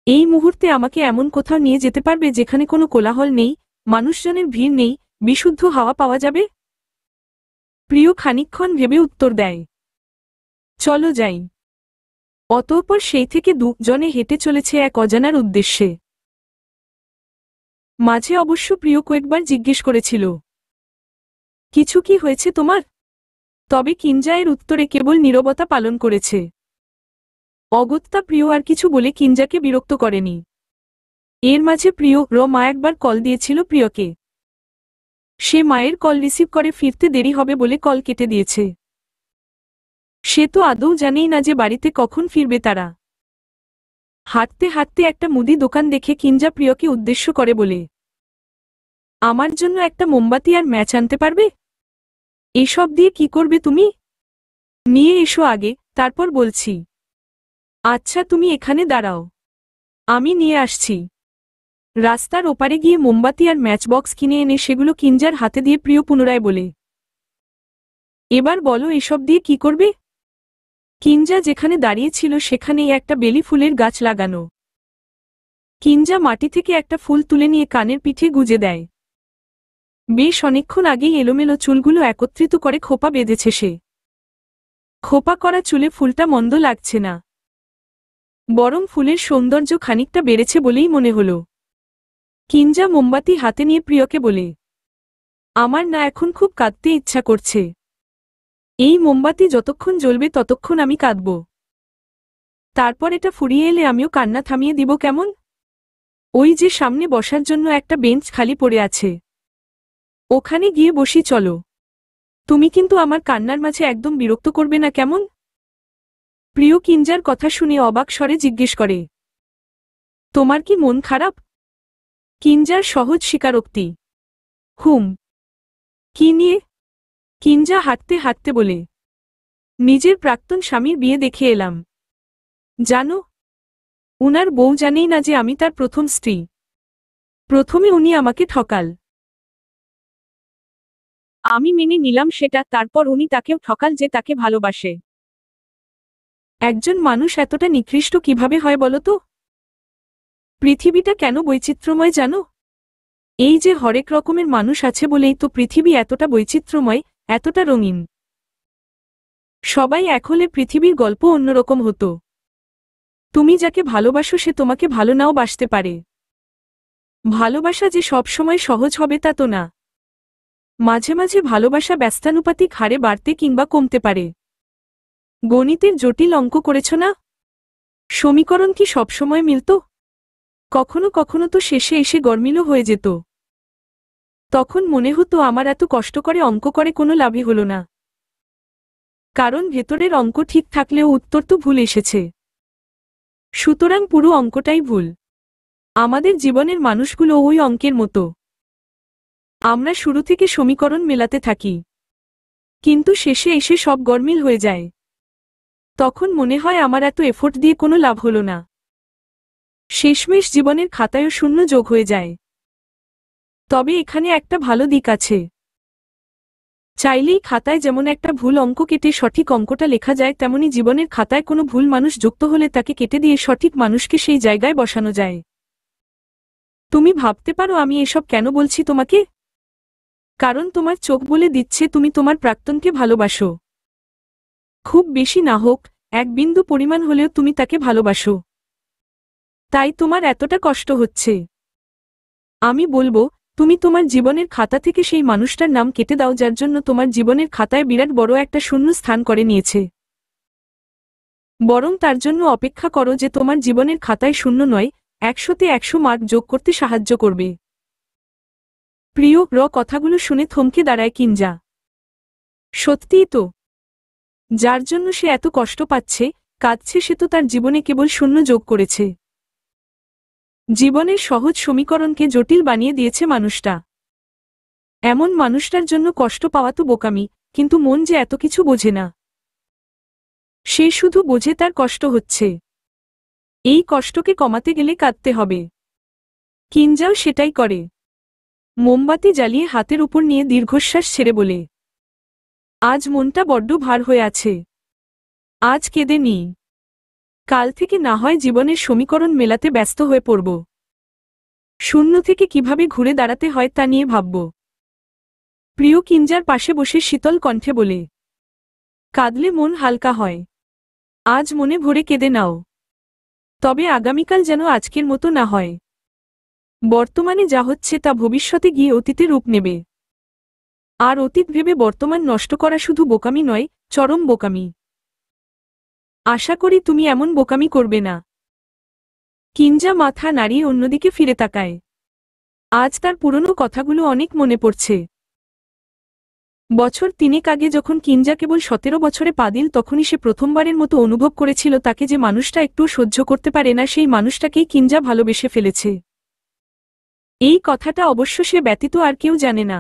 Speaker 1: এই মুহূর্তে আমাকে এমন কোথাও নিয়ে যেতে পারবে যেখানে কোনো কোলাহল নেই, মানুষজনের ভিড় নেই, বিশুদ্ধ হাওয়া পাওয়া যাবে? প্রিয় খানিকক্ষণ ভেবে উত্তর দেয়, চলো যাই। অতঃপর সেই থেকে দুজনে হেঁটে চলেছে এক অজানার উদ্দেশ্যে। মাঝে অবশ্য প্রিয় কয়েকবার জিজ্ঞেস করেছিল, কিছু কি হয়েছে তোমার? তবে কিঞ্জা এর উত্তরে কেবল নীরবতা পালন করেছে। অগত্যা প্রিয় আর কিছু বলে কিঞ্জাকে বিরক্ত করেনি। এর মাঝে প্রিয় মা একবার কল দিয়েছিল প্রিয়কে। সে মায়ের কল রিসিভ করে ফিরতে দেরি হবে বলে কল কেটে দিয়েছে। সে তো আদৌ জানেই না যে বাড়িতে কখন ফিরবে তারা। হাঁটতে হাঁটতে একটা মুদি দোকান দেখে কিঞ্জা প্রিয়কে উদ্দেশ্য করে বলে, আমার জন্য একটা মোমবাতি আর ম্যাচ আনতে পারবে? এসব দিয়ে কি করবে তুমি? নিয়ে এসো আগে, তারপর বলছি। আচ্ছা তুমি এখানে দাঁড়াও, আমি নিয়ে আসছি। রাস্তার ওপারে গিয়ে মোমবাতি আর ম্যাচবক্স কিনে এনে সেগুলো কিঞ্জার হাতে দিয়ে প্রিয় পুনরায় বলে, এবার বলো এসব দিয়ে কি করবে? কিঞ্জা যেখানে দাঁড়িয়েছিল সেখানেই একটা বেলি ফুলের গাছ লাগানো। কিঞ্জা মাটি থেকে একটা ফুল তুলে নিয়ে কানের পিঠে গুজে দেয়। বেশ অনেকক্ষণ আগেই এলোমেলো চুলগুলো একত্রিত করে খোপা বেঁধেছে সে। খোপা করা চুলে ফুলটা মন্দ লাগছে না, বরং ফুলের সৌন্দর্য খানিকটা বেড়েছে বলেই মনে হল। কিঞ্জা মোমবাতি হাতে নিয়ে প্রিয়কে বলে, আমার না এখন খুব কাঁদতে ইচ্ছা করছে। এই মোমবাতি যতক্ষণ জ্বলবে ততক্ষণ আমি কাঁদব। তারপর এটা ফুরিয়ে এলে আমিও কান্না থামিয়ে দিব কেমন? ওই যে সামনে বসার জন্য একটা বেঞ্চ খালি পড়ে আছে, ওখানে গিয়ে বসি চলো। তুমি কিন্তু আমার কান্নার মাঝে একদম বিরক্ত করবে না কেমন? প্রিয় কিঞ্জার কথা শুনে অবাক স্বরে জিজ্ঞেস করে, তোমার কি মন খারাপ? কিঞ্জার সহজ স্বীকারোক্তি, হুম। কি নিয়ে? কিঞ্জা হাঁটতে হাঁটতে বলে, নিজের প্রাক্তন স্বামীর বিয়ে দেখে এলাম। জানো, উনার বউ জানেই না যে আমি তার প্রথম স্ত্রী। প্রথমে উনি আমাকে ঠকাল, আমি মেনে নিলাম সেটা, তারপর উনি তাকেও ঠকাল যে তাকে ভালোবাসে। একজন মানুষ এতটা নিকৃষ্ট কিভাবে হয় বলো তো? পৃথিবীটা কেন বৈচিত্র্যময় জানো? এই যে হরেক রকমের মানুষ আছে বলেই তো পৃথিবী এতটা বৈচিত্র্যময়, এতটা রঙিন। সবাই এক হলে পৃথিবীর গল্প অন্যরকম হতো। তুমি যাকে ভালোবাসো সে তোমাকে ভালো নাও বাসতে পারে। ভালোবাসা যে সবসময় সহজ হবে তা তো না। মাঝে মাঝে ভালোবাসা ব্যস্তানুপাতিক হারে বাড়তে কিংবা কমতে পারে। গণিতের জটিল অঙ্ক করেছ না? সমীকরণ কি সবসময় মিলত? কখনো কখনো তো শেষে এসে গরমিলও হয়ে যেত। তখন মনে হতো আমার এত কষ্ট করে অঙ্ক করে কোনো লাভই হলো না। কারণ ভেতরের অঙ্ক ঠিক থাকলেও উত্তর তো ভুল এসেছে। সুতরাং পুরো অঙ্কটাই ভুল। আমাদের জীবনের মানুষগুলো ওই অঙ্কের মতো। আমরা শুরু থেকে সমীকরণ মেলাতে থাকি, কিন্তু শেষে এসে সব গরমিল হয়ে যায়। তখন মনে হয় আমার এত এফোর্ট দিয়ে কোনো লাভ হলো না। শেষমেশ জীবনের খাতায়ও শূন্য যোগ হয়ে যায়। তবে এখানে একটা ভালো দিক আছে। চাইলেই খাতায় যেমন একটা ভুল অঙ্ক কেটে সঠিক অঙ্কটা লেখা যায়, তেমনি জীবনের খাতায় কোনো ভুল মানুষ যুক্ত হলে তাকে কেটে দিয়ে সঠিক মানুষকে সেই জায়গায় বসানো যায়। তুমি ভাবতে পারো আমি এসব কেন বলছি তোমাকে? কারণ তোমার চোখ বলে দিচ্ছে তুমি তোমার প্রাক্তনকে ভালোবাসো। খুব বেশি না হোক, এক বিন্দু পরিমাণ হলেও তুমি তাকে ভালোবাসো। তাই তোমার এতটা কষ্ট হচ্ছে। আমি বলবো, তুমি তোমার জীবনের খাতা থেকে সেই মানুষটার নাম কেটে দাও যার জন্য তোমার জীবনের খাতায় বিরাট বড় একটা শূন্য স্থান করে নিয়েছে। বরং তার জন্য অপেক্ষা করো যে তোমার জীবনের খাতায় শূন্য নয়, 100-তে 100 মার্ক যোগ করতে সাহায্য করবে। প্রিয় কথাগুলো শুনে থমকে দাঁড়ায় কিঞ্জা। সত্যিই তো, যার জন্য সে এত কষ্ট পাচ্ছে, কাঁদছে, সে তো তার জীবনে কেবল শূন্য যোগ করেছে। জীবনের সহজ সমীকরণকে জটিল বানিয়ে দিয়েছে মানুষটা। এমন মানুষটার জন্য কষ্ট পাওয়া তো বোকামি, কিন্তু মন যে এত কিছু বোঝে না। সে শুধু বোঝে তার কষ্ট হচ্ছে, এই কষ্টকে কমাতে গেলে কাঁদতে হবে। কিঞ্জাও সেটাই করে। মোমবাতি জ্বালিয়ে হাতের উপর নিয়ে দীর্ঘশ্বাস ছেড়ে বলে, আজ মনটা বড্ড ভার হয়ে আছে, আজ কেঁদে নি, কাল থেকে না হয় জীবনের সমীকরণ মেলাতে ব্যস্ত হয়ে পড়ব। শূন্য থেকে কিভাবে ঘুরে দাঁড়াতে হয় তা নিয়ে ভাবব। প্রিয় কিঞ্জার পাশে বসে শীতল কণ্ঠে বলে, কাঁদলে মন হালকা হয়, আজ মনে ভরে কেঁদে নাও, তবে আগামীকাল যেন আজকের মতো না হয়। বর্তমানে যা হচ্ছে তা ভবিষ্যতে গিয়ে অতীতে রূপ নেবে। আর অতীত ভেবে বর্তমান নষ্ট করা শুধু বোকামি নয়, চরম বোকামি। আশা করি তুমি এমন বোকামি করবে না। কিঞ্জা মাথা নাড়িয়ে অন্যদিকে ফিরে তাকায়। আজ তার পুরনো কথাগুলো অনেক মনে পড়ছে। বছর 3 আগে যখন কিঞ্জা কেবল 17 বছরে পা দিল, তখনই সে প্রথমবারের মতো অনুভব করেছিল তাকে যে মানুষটা একটু সহ্য করতে পারে না, সেই মানুষটাকেই কিঞ্জা ভালোবেসে ফেলেছে। এই কথাটা অবশ্য সে ব্যতীত আর কেউ জানে না।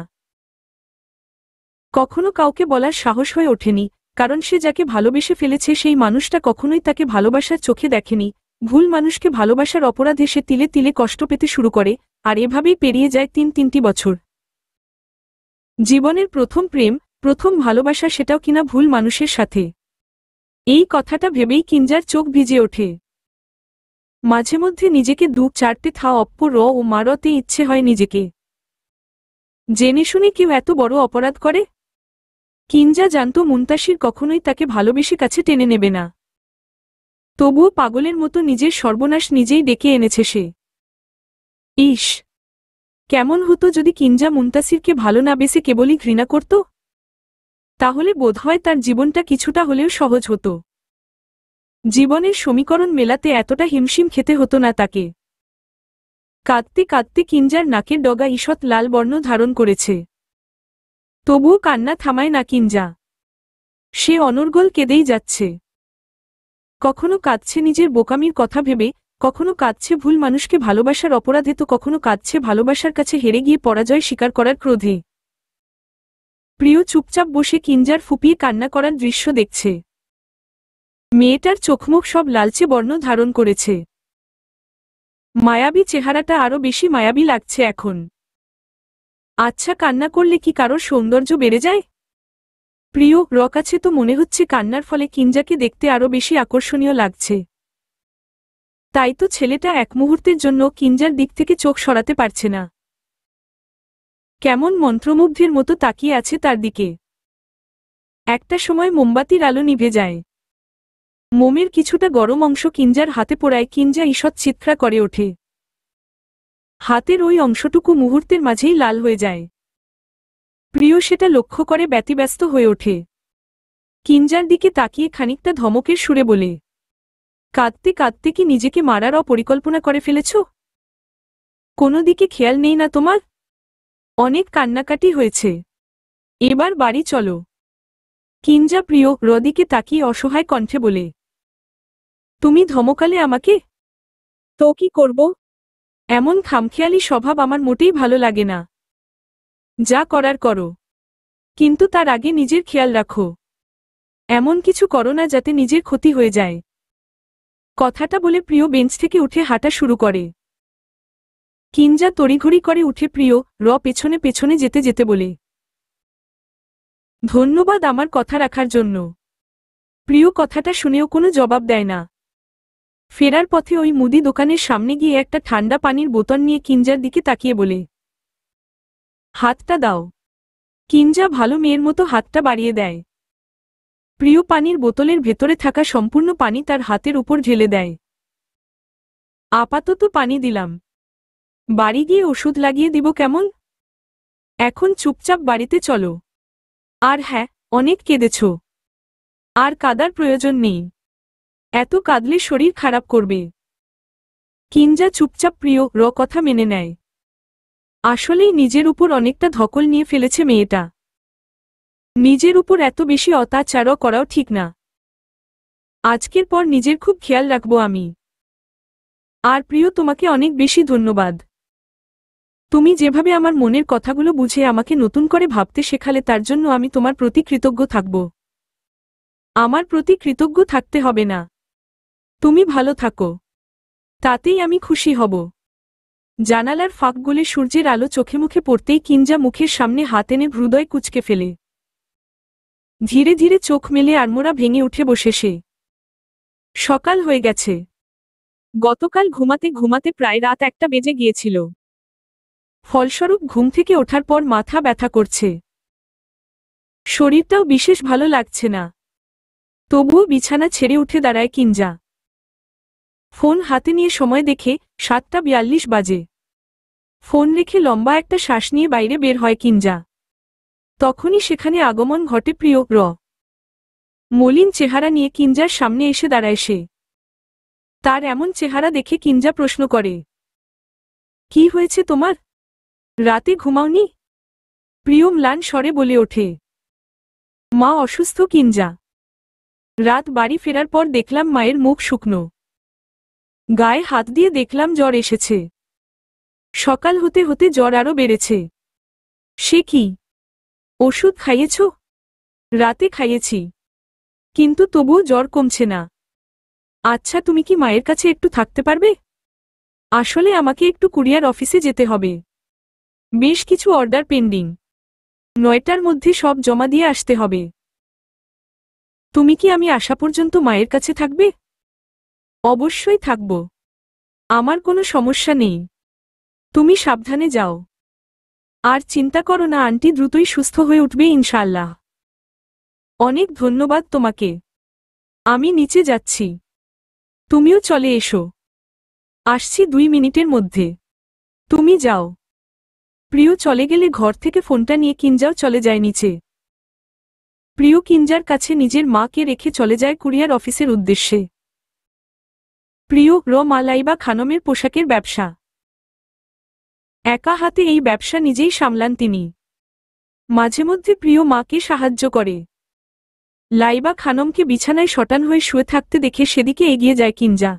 Speaker 1: কখনো কাউকে বলার সাহস হয়ে ওঠেনি, কারণ সে যাকে ভালোবেসে ফেলেছে সেই মানুষটা কখনোই তাকে ভালোবাসার চোখে দেখেনি। ভুল মানুষকে ভালোবাসার অপরাধে সে তিলে তিলে কষ্ট পেতে শুরু করে, আর এভাবেই পেরিয়ে যায় 3টি বছর। জীবনের প্রথম প্রেম, প্রথম ভালোবাসা, সেটাও কিনা ভুল মানুষের সাথে। এই কথাটা ভেবেই কিঞ্জার চোখ ভিজে ওঠে। মাঝে মধ্যে নিজেকে 2-4টে থা অপ্প র ও মারতে ইচ্ছে হয় নিজেকে। জেনে শুনে কেউ এত বড় অপরাধ করে? কিঞ্জা জানত মুনতাসির কখনোই তাকে ভালোবেসে কাছে টেনে নেবে না। তবুও পাগলের মতো নিজের সর্বনাশ নিজেই ডেকে এনেছে সে। ইস, কেমন হতো যদি কিঞ্জা মুনতাসিরকে ভালো না বেসে কেবলই ঘৃণা করত? তাহলে বোধহয় তার জীবনটা কিছুটা হলেও সহজ হতো। জীবনের সমীকরণ মেলাতে এতটা হিমশিম খেতে হতো না তাকে। কাঁদতে কাঁদতে কিঞ্জার নাকের ডগা ঈষৎ লাল বর্ণ ধারণ করেছে। তবুও কান্না থামায় না কিঞ্জা। সে অনর্গল কেঁদেই যাচ্ছে। কখনো কাঁদছে নিজের বোকামির কথা ভেবে, কখনো কাঁদছে ভুল মানুষকে ভালোবাসার অপরাধে, তো কখনো কাঁদছে ভালোবাসার কাছে হেরে গিয়ে পরাজয় স্বীকার করার ক্রোধে। প্রিয় চুপচাপ বসে কিঞ্জার ফুপিয়ে কান্না করার দৃশ্য দেখছে। মেয়েটার চোখমুখ সব লালচে বর্ণ ধারণ করেছে। মায়াবী চেহারাটা আরো বেশি মায়াবী লাগছে এখন। আচ্ছা, কান্না করলে কি কারোর সৌন্দর্য বেড়ে যায়? প্রিয় কাছে তো মনে হচ্ছে কান্নার ফলে কিঞ্জাকে দেখতে আরো বেশি আকর্ষণীয় লাগছে। তাই তো ছেলেটা এক মুহূর্তের জন্য কিঞ্জার দিক থেকে চোখ সরাতে পারছে না। কেমন মন্ত্রমুগ্ধের মতো তাকিয়ে আছে তার দিকে। একটা সময় মোমবাতির আলো নিভে যায়। মোমের কিছুটা গরম অংশ কিঞ্জার হাতে পড়ায় কিঞ্জা ঈষৎ চিৎকার করে ওঠে। হাতের ওই অংশটুকু মুহূর্তের মাঝেই লাল হয়ে যায়। প্রিয় সেটা লক্ষ্য করে ব্যতিব্যস্ত হয়ে ওঠে। কিঞ্জার দিকে তাকিয়ে খানিকটা ধমকের সুরে বলে, কাঁদতে কাঁদতে কি নিজেকে মারার অপরিকল্পনা করে ফেলেছ? কোনো দিকে খেয়াল নেই না তোমার? অনেক কান্নাকাটি হয়েছে, এবার বাড়ি চলো। কিঞ্জা প্রিয় রদিকে তাকিয়ে অসহায় কণ্ঠে বলে, তুমি ধমকালে আমাকে? তো কি করব? এমন খামখেয়ালি স্বভাব আমার মোটেই ভালো লাগে না। যা করার করো, কিন্তু তার আগে নিজের খেয়াল রাখো। এমন কিছু করো না যাতে নিজের ক্ষতি হয়ে যায়। কথাটা বলে প্রিয় বেঞ্চ থেকে উঠে হাঁটা শুরু করে। কিঞ্জা তড়িঘড়ি করে উঠে প্রিয় পেছনে পেছনে যেতে যেতে বলে, ধন্যবাদ আমার কথা রাখার জন্য। প্রিয় কথাটা শুনেও কোনো জবাব দেয় না। ফেরার পথে ওই মুদি দোকানের সামনে গিয়ে একটা ঠান্ডা পানির বোতল নিয়ে কিঞ্জার দিকে তাকিয়ে বলে, হাতটা দাও। কিঞ্জা ভালো মেয়ের মতো হাতটা বাড়িয়ে দেয়। প্রিয় পানির বোতলের ভেতরে থাকা সম্পূর্ণ পানি তার হাতের উপর ঢেলে দেয়। আপাতত পানি দিলাম, বাড়ি গিয়ে ওষুধ লাগিয়ে দিব কেমন? এখন চুপচাপ বাড়িতে চলো। আর হ্যাঁ, অনেক কেঁদেছ, আর কাঁদার প্রয়োজন নেই। এত কাঁদলে শরীর খারাপ করবে। কিঞ্জা চুপচাপ প্রিয় কথা মেনে নেয়। আসলেই নিজের উপর অনেকটা ধকল নিয়ে ফেলেছে মেয়েটা। নিজের উপর এত বেশি অত্যাচারও করাও ঠিক না। আজকের পর নিজের খুব খেয়াল রাখবো আমি। আর প্রিয়, তোমাকে অনেক বেশি ধন্যবাদ। তুমি যেভাবে আমার মনের কথাগুলো বুঝে আমাকে নতুন করে ভাবতে শেখালে তার জন্য আমি তোমার প্রতি কৃতজ্ঞ থাকব। আমার প্রতি কৃতজ্ঞ থাকতে হবে না। তুমি ভালো থাকো, তাতেই আমি খুশি হব। জানালার ফাঁক গলে সূর্যের আলো চোখে মুখে পড়তেই কিঞ্জা মুখের সামনে হাত এনে হৃদয় কুঁচকে ফেলে। ধীরে ধীরে চোখ মেলে আড়মোড়া ভেঙে উঠে বসে সে। সকাল হয়ে গেছে। গতকাল ঘুমাতে ঘুমাতে প্রায় রাত 1টা বেজে গিয়েছিল। ফলস্বরূপ ঘুম থেকে ওঠার পর মাথা ব্যথা করছে। শরীরটাও বিশেষ ভালো লাগছে না। তবুও বিছানা ছেড়ে উঠে দাঁড়ায় কিঞ্জা। ফোন হাতে নিয়ে সময় দেখে 7টা 42 বাজে। ফোন রেখে লম্বা একটা শ্বাস নিয়ে বাইরে বের হয় কিঞ্জা। তখনই সেখানে আগমন ঘটে প্রিয় মলিন চেহারা নিয়ে কিঞ্জার সামনে এসে দাঁড়ায় সে। তার এমন চেহারা দেখে কিঞ্জা প্রশ্ন করে, কি হয়েছে তোমার? রাতে ঘুমাওনি? প্রিয় ম্লান স্বরে বলে ওঠে, মা অসুস্থ কিঞ্জা। রাত বাড়ি ফেরার পর দেখলাম মায়ের মুখ শুকনো। গায়ে হাত দিয়ে দেখলাম জ্বর এসেছে। সকাল হতে হতে জ্বর আরও বেড়েছে। সে কি? ওষুধ খাইয়েছ? রাতে খাইয়েছি, কিন্তু তবুও জ্বর কমছে না। আচ্ছা, তুমি কি মায়ের কাছে একটু থাকতে পারবে? আসলে আমাকে একটু কুরিয়ার অফিসে যেতে হবে। বেশ কিছু অর্ডার পেন্ডিং। 9টার মধ্যে সব জমা দিয়ে আসতে হবে। তুমি কি আমি আসা পর্যন্ত মায়ের কাছে থাকবে? অবশ্যই থাকব। আমার কোনো সমস্যা নেই। তুমি সাবধানে যাও। আর চিন্তা করো না, আন্টি দ্রুতই সুস্থ হয়ে উঠবে ইনশাআল্লাহ। অনেক ধন্যবাদ তোমাকে। আমি নিচে যাচ্ছি, তুমিও চলে এসো। আসছি 2 মিনিটের মধ্যে। তুমি যাও। প্রিয় চলে গেলে ঘর থেকে ফোনটা নিয়ে কিঞ্জাও চলে যায় নিচে। প্রিয় কিঞ্জার কাছে নিজের মাকে রেখে চলে যায় কুরিয়ার অফিসের উদ্দেশ্যে। প্রিয় মা লাইবা খানমের পোশাকের ব্যবসা। একা হাতে এই ব্যবসা নিজেই সামলান তিনি। মাঝে মধ্যে প্রিয় মাকে সাহায্য করে। লাইবা খানমকে বিছানায় শটান হয়ে শুয়ে থাকতে দেখে সেদিকে এগিয়ে যায় কিঞ্জা।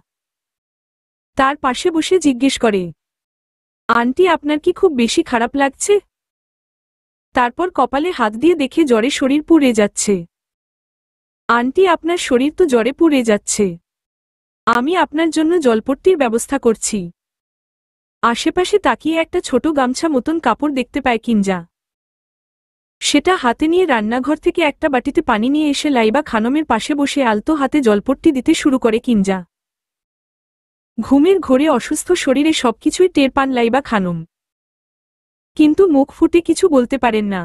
Speaker 1: তার পাশে বসে জিজ্ঞেস করে, আন্টি আপনার কি খুব বেশি খারাপ লাগছে? তারপর কপালে হাত দিয়ে দেখে জ্বরে শরীর পুড়ে যাচ্ছে। আন্টি আপনার শরীর তো জ্বরে পুড়ে যাচ্ছে। আমি আপনার জন্য জলপট্টির ব্যবস্থা করছি। আশেপাশে তাকিয়ে একটা ছোট গামছা মতন কাপড় দেখতে পায় কিঞ্জা। সেটা হাতে নিয়ে রান্নাঘর থেকে একটা বাটিতে পানি নিয়ে এসে লাইবা খানমের পাশে বসে আলতো হাতে জলপট্টি দিতে শুরু করে কিঞ্জা। ঘুমের ঘোরে অসুস্থ শরীরে সবকিছুই টের পান লাইবা খানম, কিন্তু মুখ ফুটে কিছু বলতে পারেন না।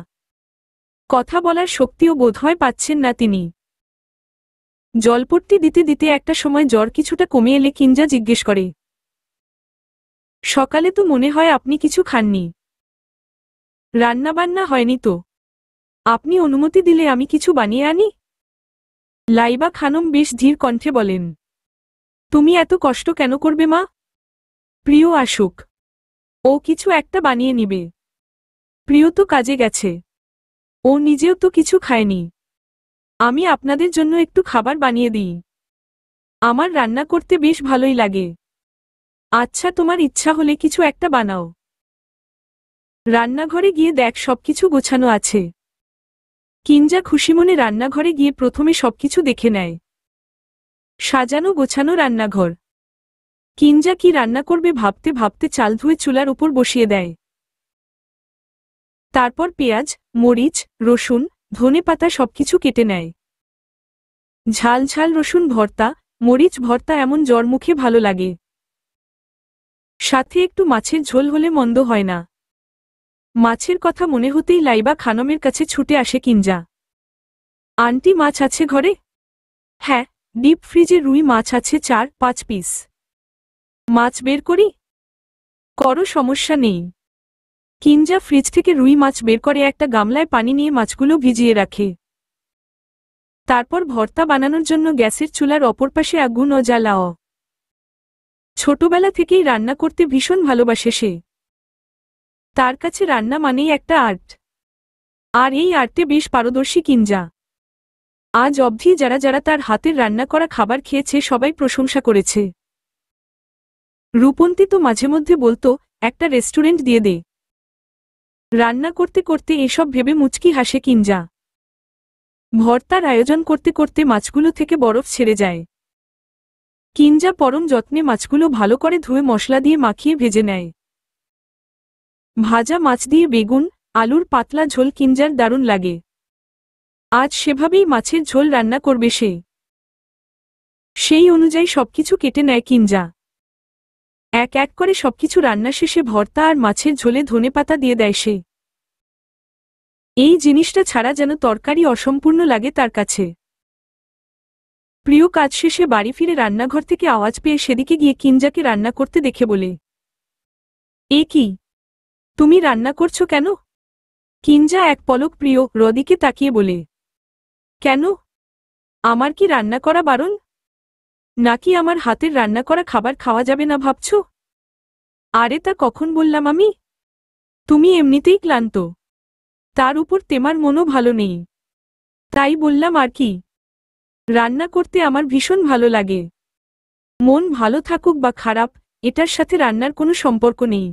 Speaker 1: কথা বলার শক্তিও বোধহয় পাচ্ছেন না তিনি। জলপট্টি দিতে দিতে একটা সময় জ্বর কিছুটা কমে এলে কিঞ্জা জিজ্ঞেস করে, সকালে তো মনে হয় আপনি কিছু খাননি। রান্নাবান্না হয়নি তো? আপনি অনুমতি দিলে আমি কিছু বানিয়ে আনি? লাইবা খানম বেশ ধীর কণ্ঠে বলেন, তুমি এত কষ্ট কেন করবে মা? প্রিয় আসুক, ও কিছু একটা বানিয়ে নিবে। প্রিয় তো কাজে গেছে, ও নিজেও তো কিছু খায়নি। আমি আপনাদের জন্য একটু খাবার বানিয়ে দিই। আমার রান্না করতে বেশ ভালোই লাগে। আচ্ছা, তোমার ইচ্ছা হলে কিছু একটা বানাও। রান্নাঘরে গিয়ে দেখ সবকিছু গোছানো আছে। কিঞ্জা খুশিমনে রান্নাঘরে গিয়ে প্রথমে সবকিছু দেখে নেয়। সাজানো গোছানো রান্নাঘর। কিঞ্জা কি রান্না করবে ভাবতে ভাবতে চাল ধুয়ে চুলার উপর বসিয়ে দেয়। তারপর পেঁয়াজ, মরিচ, রসুন, ধনেপাতা সবকিছু কেটে নেয়। ঝাল ঝাল রসুন ভর্তা, মরিচ ভর্তা এমন জ্বর মুখে ভালো লাগে। সাথে একটু মাছের ঝোল হলে মন্দ হয় না। মাছের কথা মনে হতেই লাইবা খানমের কাছে ছুটে আসে কিঞ্জা। আন্টি, মাছ আছে ঘরে? হ্যাঁ, ডিপ ফ্রিজে রুই মাছ আছে 4-5 পিস। মাছ বের করি? করো, সমস্যা নেই। কিঞ্জা ফ্রিজ থেকে রুই মাছ বের করে একটা গামলায় পানি নিয়ে মাছগুলো ভিজিয়ে রাখে। তারপর ভর্তা বানানোর জন্য গ্যাসের চুলার অপর পাশে আগুন জ্বালাও। ছোটবেলা থেকেই রান্না করতে ভীষণ ভালোবাসে সে। তার কাছে রান্না মানেই একটা আর্ট, আর এই আর্টে বেশ পারদর্শী কিঞ্জা। আজ অবধি যারা যারা তার হাতের রান্না করা খাবার খেয়েছে সবাই প্রশংসা করেছে। রূপন্তী তো মাঝে মধ্যে বলতো, একটা রেস্টুরেন্ট দিয়ে দে। রান্না করতে করতে এসব ভেবে মুচকি হাসে কিঞ্জা। ভর্তার আয়োজন করতে করতে মাছগুলো থেকে বরফ ছেড়ে যায়। কিঞ্জা পরম যত্নে মাছগুলো ভালো করে ধুয়ে মশলা দিয়ে মাখিয়ে ভেজে নেয়। ভাজা মাছ দিয়ে বেগুন, আলুর পাতলা ঝোল কিঞ্জার দারুণ লাগে। আজ সেভাবেই মাছের ঝোল রান্না করবে সে। সেই অনুযায়ী সবকিছু কেটে নেয় কিঞ্জা। এক এক করে সবকিছু রান্না শেষে ভর্তা আর মাছের ঝোলে ধনেপাতা দিয়ে দেয় সে। এই জিনিসটা ছাড়া যেন তরকারি অসম্পূর্ণ লাগে তার কাছে। প্রিয় কাজ শেষে বাড়ি ফিরে রান্নাঘর থেকে আওয়াজ পেয়ে সেদিকে গিয়ে কিঞ্জাকে রান্না করতে দেখে বলে, এ কি, তুমি রান্না করছো কেন? কিঞ্জা এক পলক প্রিয়র দিকে তাকিয়ে বলে, কেন, আমার কি রান্না করা বারণ? নাকি আমার হাতের রান্না করা খাবার খাওয়া যাবে না ভাবছ? আরে তা কখন বললাম আমি? তুমি এমনিতেই ক্লান্ত, তার উপর তেমার মনও ভালো নেই, তাই বললাম আর কি। রান্না করতে আমার ভীষণ ভালো লাগে। মন ভালো থাকুক বা খারাপ, এটার সাথে রান্নার কোনো সম্পর্ক নেই।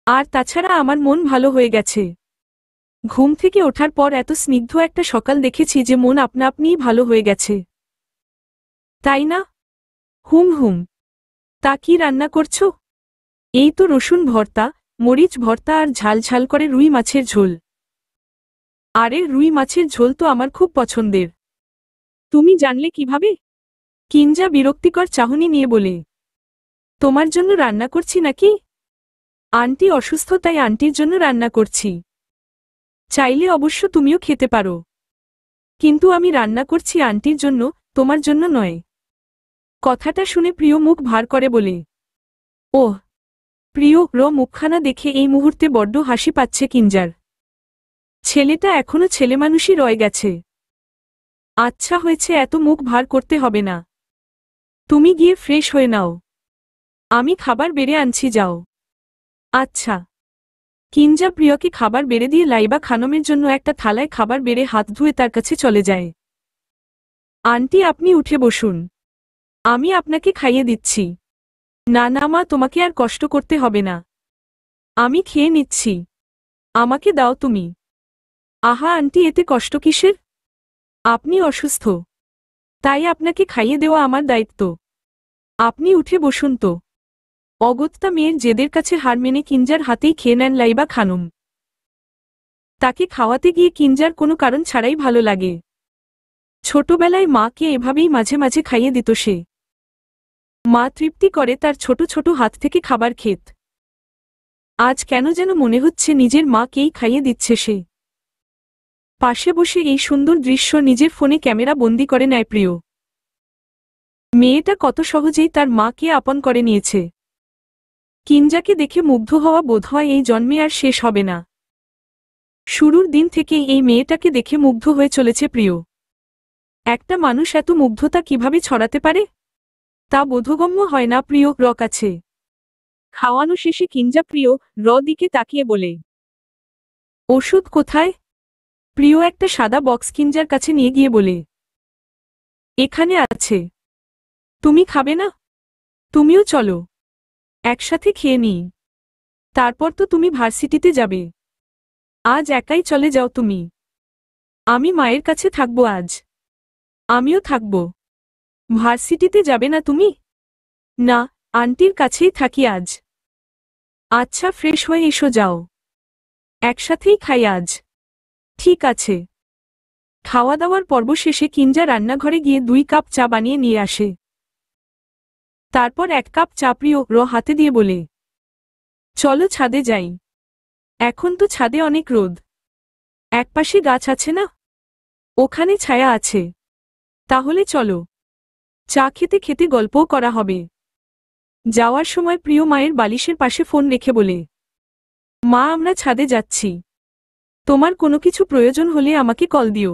Speaker 1: আর তাছাড়া আমার মন ভালো হয়ে গেছে। ঘুম থেকে ওঠার পর এত স্নিগ্ধ একটা সকাল দেখেছি যে মন আপনা আপনিই ভালো হয়ে গেছে। তাই না? হুম হুম। তা কি রান্না করছো? এই তো রসুন ভর্তা, মরিচ ভর্তা আর ঝাল ঝাল করে রুই মাছের ঝোল। আরে রুই মাছের ঝোল তো আমার খুব পছন্দের। তুমি জানলে কিভাবে? কিঞ্জা বিরক্তিকর চাহনি নিয়ে বলে, তোমার জন্য রান্না করছি নাকি? আন্টি অসুস্থ তাই আন্টির জন্য রান্না করছি। চাইলে অবশ্য তুমিও খেতে পারো, কিন্তু আমি রান্না করছি আন্টির জন্য, তোমার জন্য নয়। কথাটা শুনে প্রিয় মুখ ভার করে বলে, ওহ। প্রিয় মুখখানা দেখে এই মুহূর্তে বড্ড হাসি পাচ্ছে কিঞ্জার। ছেলেটা এখনো ছেলেমানুষই রয়ে গেছে। আচ্ছা হয়েছে, এত মুখ ভার করতে হবে না। তুমি গিয়ে ফ্রেশ হয়ে নাও, আমি খাবার বেড়ে আনছি, যাও। আচ্ছা। কিঞ্জা প্রিয়কে খাবার বেড়ে দিয়ে লাইবা খানমের জন্য একটা থালায় খাবার বেড়ে হাত ধুয়ে তার কাছে চলে যায়। আন্টি আপনি উঠে বসুন, আমি আপনাকে খাইয়ে দিচ্ছি। না না মা, তোমাকে আর কষ্ট করতে হবে না, আমি খেয়ে নিচ্ছি, আমাকে দাও তুমি। আহা আন্টি, এতে কষ্ট কিসের? আপনি অসুস্থ, তাই আপনাকে খাইয়ে দেওয়া আমার দায়িত্ব। আপনি উঠে বসুন তো। অগত্যা মেয়ের জেদের কাছে হার মেনে কিঞ্জার হাতেই খেয়ে নেন লাইবা খানম। তাকে খাওয়াতে গিয়ে কিঞ্জার কোনো কারণ ছাড়াই ভালো লাগে। ছোটবেলায় মাকে এভাবেই মাঝে মাঝে খাইয়ে দিত সে। মা তৃপ্তি করে তার ছোট ছোট হাত থেকে খাবার খেত। আজ কেন যেন মনে হচ্ছে নিজের মাকেই খাইয়ে দিচ্ছে সে। পাশে বসে এই সুন্দর দৃশ্য নিজের ফোনে ক্যামেরা বন্দি করে নেয় প্রিয়। মেয়েটা কত সহজেই তার মাকে আপন করে নিয়েছে। কিঞ্জাকে দেখে মুগ্ধ হওয়া বোধহয় এই জন্মে আর শেষ হবে না। শুরুর দিন থেকেই এই মেয়েটাকে দেখে মুগ্ধ হয়ে চলেছে প্রিয়। একটা মানুষ এত মুগ্ধতা কিভাবে ছড়াতে পারে তা বোধগম্য হয় না প্রিয়র কাছে। খাওয়ানো শেষে কিঞ্জা প্রিয়র দিকে তাকিয়ে বলে, ওষুধ কোথায়? প্রিয় একটা সাদা বক্স কিঞ্জার কাছে নিয়ে গিয়ে বলে, এখানে আছে, তুমি খাবে না? তুমিও চলো, একসাথে খেয়ে নিই। তারপর তো তুমি ভার্সিটিতে যাবে। আজ একাই চলে যাও তুমি, আমি মায়ের কাছে থাকবো আজ। আমিও থাকব। ভার্সিটিতে যাবে না তুমি? না, আন্টির কাছেই থাকি আজ। আচ্ছা ফ্রেশ হয়ে এসো, যাও, একসাথেই খাই আজ। ঠিক আছে। খাওয়া দাওয়ার পর্ব শেষে কিঞ্জা রান্নাঘরে গিয়ে 2 কাপ চা বানিয়ে নিয়ে আসে। তারপর 1 কাপ চা প্রিয়র হাতে দিয়ে বলে, চলো ছাদে যাই। এখন তো ছাদে অনেক রোদ, একপাশে গাছ আছে না, ওখানে ছায়া আছে, তাহলে চলো, চা খেতে খেতে গল্পও করা হবে। যাওয়ার সময় প্রিয় মায়ের বালিশের পাশে ফোন রেখে বলে, মা আমরা ছাদে যাচ্ছি, তোমার কোনো কিছু প্রয়োজন হলে আমাকে কল দিও।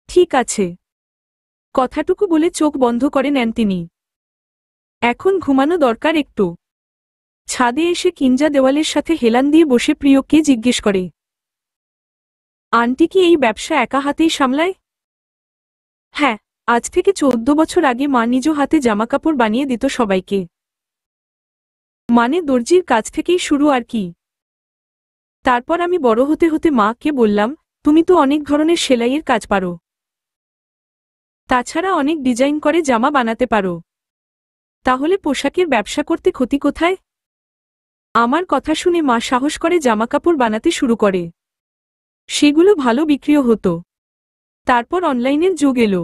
Speaker 1: ঠিক আছে। কথাটুকু বলে চোখ বন্ধ করে নেন তিনি। এখন ঘুমানো দরকার একটু। ছাদে এসে কিঞ্জা দেওয়ালের সাথে হেলান দিয়ে বসে প্রিয়কে জিজ্ঞেস করে, আন্টি কি এই ব্যবসা একা হাতেই সামলায়? হ্যাঁ, আজ থেকে 14 বছর আগে মা নিজ হাতে জামাকাপড় বানিয়ে দিত সবাইকে। মানে দর্জির কাজ থেকেই শুরু আর কি। তারপর আমি বড় হতে হতে মাকে বললাম, তুমি তো অনেক ধরনের সেলাইয়ের কাজ পারো, তাছাড়া অনেক ডিজাইন করে জামা বানাতে পারো, তাহলে পোশাকের ব্যবসা করতে ক্ষতি কোথায়? আমার কথা শুনে মা সাহস করে জামাকাপড় বানাতে শুরু করে। সেগুলো ভালো বিক্রিও হতো। তারপর অনলাইনের যুগ এলো।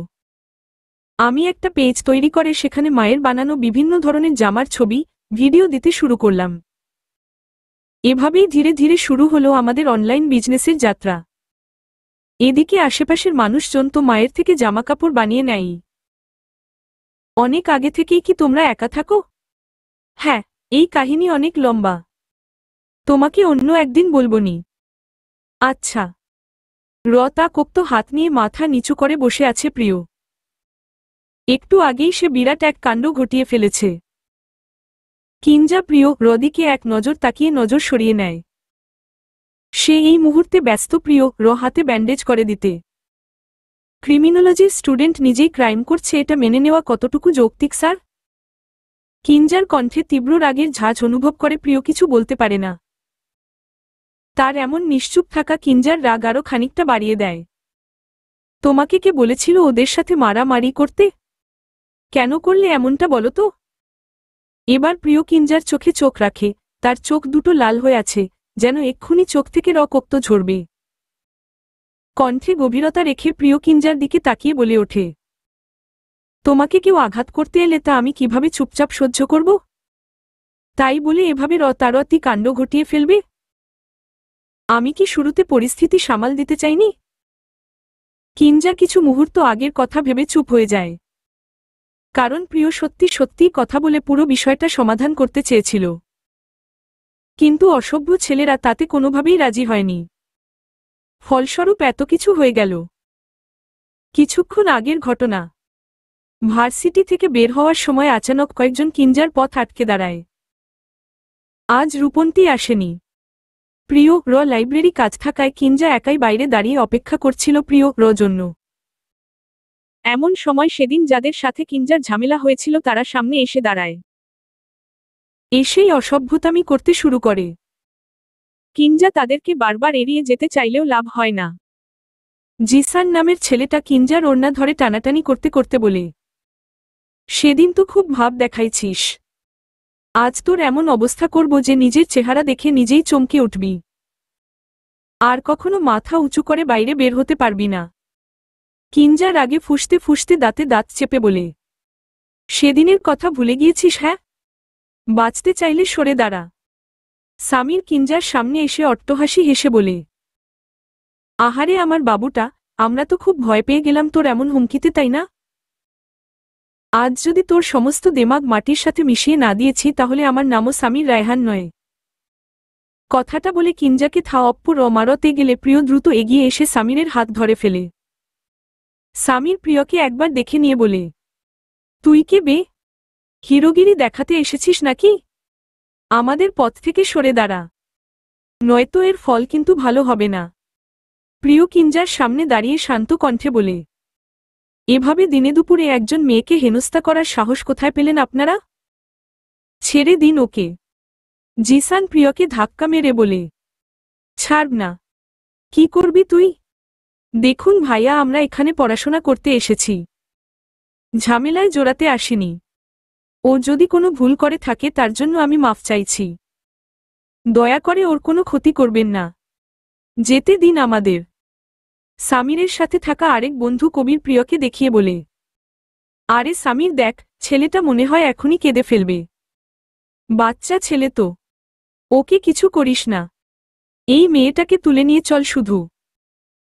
Speaker 1: আমি একটা পেজ তৈরি করে সেখানে মায়ের বানানো বিভিন্ন ধরনের জামার ছবি, ভিডিও দিতে শুরু করলাম। এভাবেই ধীরে ধীরে শুরু হলো আমাদের অনলাইন বিজনেসের যাত্রা। এদিকে আশেপাশের মানুষজন তো মায়ের থেকে জামাকাপড় বানিয়ে নেয়। অনেক আগে থেকেই কি তোমরা একা থাকো? হ্যাঁ, এই কাহিনী অনেক লম্বা, তোমাকে অন্য একদিন বলবনি। আচ্ছা। রতা কোক্ত হাত নিয়ে মাথা নিচু করে বসে আছে প্রিয়। একটু আগেই সে বিরাট এক কাণ্ড ঘটিয়ে ফেলেছে। কিঞ্জা প্রিয় রদিকে এক নজর তাকিয়ে নজর সরিয়ে নেয়। সে এই মুহূর্তে ব্যস্ত প্রিয় হাতে ব্যান্ডেজ করে দিতে। ক্রিমিনোলজির স্টুডেন্ট নিজেই ক্রাইম করছে, এটা মেনে নেওয়া কতটুকু যৌক্তিক স্যার? কিঞ্জার কণ্ঠে তীব্র রাগের ঝাঁঝ অনুভব করে প্রিয় কিছু বলতে পারে না। তার এমন নিশ্চুপ থাকা কিঞ্জার রাগ আরও খানিকটা বাড়িয়ে দেয়। তোমাকে কে বলেছিল ওদের সাথে মারামারি করতে? কেন করলে এমনটা বলো তো? এবার প্রিয় কিঞ্জার চোখে চোখ রাখে, তার চোখ দুটো লাল হয়ে আছে, যেন এক্ষুনি চোখ থেকে রক্ত ঝরবে। কণ্ঠে গভীরতা রেখে প্রিয় কিঞ্জার দিকে তাকিয়ে বলে ওঠে, তোমাকে কেউ আঘাত করতে এলে তা আমি কিভাবে চুপচাপ সহ্য করব? তাই বলে এভাবে রতারতি কাণ্ড ঘটিয়ে ফেলবে? আমি কি শুরুতে পরিস্থিতি সামাল দিতে চাইনি? কিঞ্জা কিছু মুহূর্ত আগের কথা ভেবে চুপ হয়ে যায়। কারণ প্রিয় সত্যি সত্যি কথা বলে পুরো বিষয়টা সমাধান করতে চেয়েছিল। কিন্তু অসভ্য ছেলেরা তাতে কোনোভাবেই রাজি হয়নি। ফলস্বরূপ এত কিছু হয়ে গেল। কিছুক্ষণ আগের ঘটনা। ভার্সিটি থেকে বের হওয়ার সময় আচানক কয়েকজন কিঞ্জার পথ আটকে দাঁড়ায়। আজ রূপন্তী আসেনি। প্রিয় লাইব্রেরি কাজ থাকায় কিঞ্জা একাই বাইরে দাঁড়িয়ে অপেক্ষা করছিল প্রিয় জন্য। এমন সময় সেদিন যাদের সাথে কিঞ্জার ঝামেলা হয়েছিল তারা সামনে এসে দাঁড়ায়। এসেই অসভ্যতামি করতে শুরু করে। কিঞ্জা তাদেরকে বারবার এড়িয়ে যেতে চাইলেও লাভ হয় না। জিসান নামের ছেলেটা কিঞ্জার ওড়না ধরে টানাটানি করতে করতে বলে, সেদিন তো খুব ভাব দেখাইছিস, আজ তোর এমন অবস্থা করব যে নিজের চেহারা দেখে নিজেই চমকে উঠবি, আর কখনো মাথা উঁচু করে বাইরে বের হতে পারবি না। কিঞ্জার আগে ফুঁসতে ফুঁসতে দাঁতে দাঁত চেপে বলে, সেদিনের কথা ভুলে গিয়েছিস? হ্যাঁ, বাঁচতে চাইলে সরে দাঁড়া। সামির কিঞ্জার সামনে এসে অট্টহাসি হেসে বলে, আহারে আমার বাবুটা, আমরা তো খুব ভয় পেয়ে গেলাম তোর এমন হুমকিতে, তাই না? আজ যদি তোর সমস্ত দেমাগ মাটির সাথে মিশিয়ে না দিয়েছি তাহলে আমার নামও সামির রায়হান নয়। কথাটা বলে কিঞ্জাকে থাওয়াপ্পুর মারতে গেলে প্রিয় দ্রুত এগিয়ে এসে সামিরের হাত ধরে ফেলে। সামির প্রিয়কে একবার দেখে নিয়ে বলে, তুই কে বে? হিরোগিরি দেখাতে এসেছিস নাকি? আমাদের পথ থেকে সরে দাঁড়া, নয়তো এর ফল কিন্তু ভালো হবে না। প্রিয় কিঞ্জার সামনে দাঁড়িয়ে শান্ত কণ্ঠে বলে, এভাবে দিনে দুপুরে একজন মেয়েকে হেনস্থা করার সাহস কোথায় পেলেন আপনারা? ছেড়ে দিন ওকে। জিসান প্রিয়কে ধাক্কা মেরে বলে, ছাড়ব না। কি করবি তুই? দেখুন ভাইয়া, আমরা এখানে পড়াশোনা করতে এসেছি, ঝামেলায় জোড়াতে আসিনি। ও যদি কোনো ভুল করে থাকে তার জন্য আমি মাফ চাইছি। দয়া করে ওর কোনো ক্ষতি করবেন না, যেতে দিন আমাদের। সামিরের সাথে থাকা আরেক বন্ধু কবির প্রিয়কে দেখিয়ে বলে, আরে সামির দেখ, ছেলেটা মনে হয় এখনই কেঁদে ফেলবে। বাচ্চা ছেলে তো, ওকে কিছু করিস না। এই মেয়েটাকে তুলে নিয়ে চল শুধু,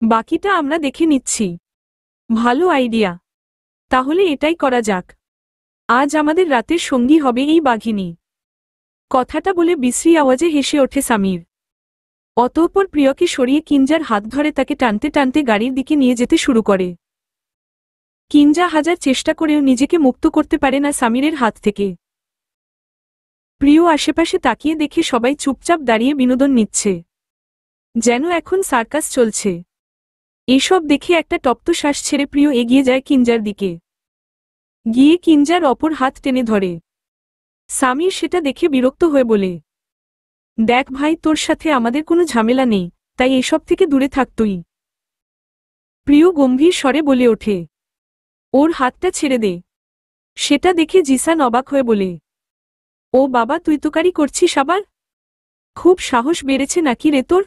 Speaker 1: বাকিটা আমরা দেখে নিচ্ছি। ভালো আইডিয়া, তাহলে এটাই করা যাক। আজ আমাদের রাতের সঙ্গী হবে এই বাঘিনী। কথাটা বলে বিশ্রী আওয়াজে হেসে ওঠে সামির। অতঃপর প্রিয়কে সরিয়ে কিঞ্জার হাত ধরে তাকে টানতে টানতে গাড়ির দিকে নিয়ে যেতে শুরু করে। কিঞ্জা হাজার চেষ্টা করেও নিজেকে মুক্ত করতে পারে না সামিরের হাত থেকে। প্রিয় আশেপাশে তাকিয়ে দেখে সবাই চুপচাপ দাঁড়িয়ে বিনোদন নিচ্ছে, যেন এখন সার্কাস চলছে। এসব দেখে একটা তপ্ত শ্বাস ছেড়ে প্রিয় এগিয়ে যায় কিঞ্জার দিকে। গিয়ে কিঞ্জার অপর হাত টেনে ধরে। সামির সেটা দেখে বিরক্ত হয়ে বলে, দেখ ভাই, তোর সাথে আমাদের কোনো ঝামেলা নেই, তাই এসব থেকে দূরে থাক তুই। প্রিয় গম্ভীর স্বরে বলে ওঠে, ওর হাতটা ছেড়ে দে। সেটা দেখে জিসান অবাক হয়ে বলে, ও বাবা, তুই তোকারি করছিস আবার? খুব সাহস বেড়েছে নাকি রে তোর?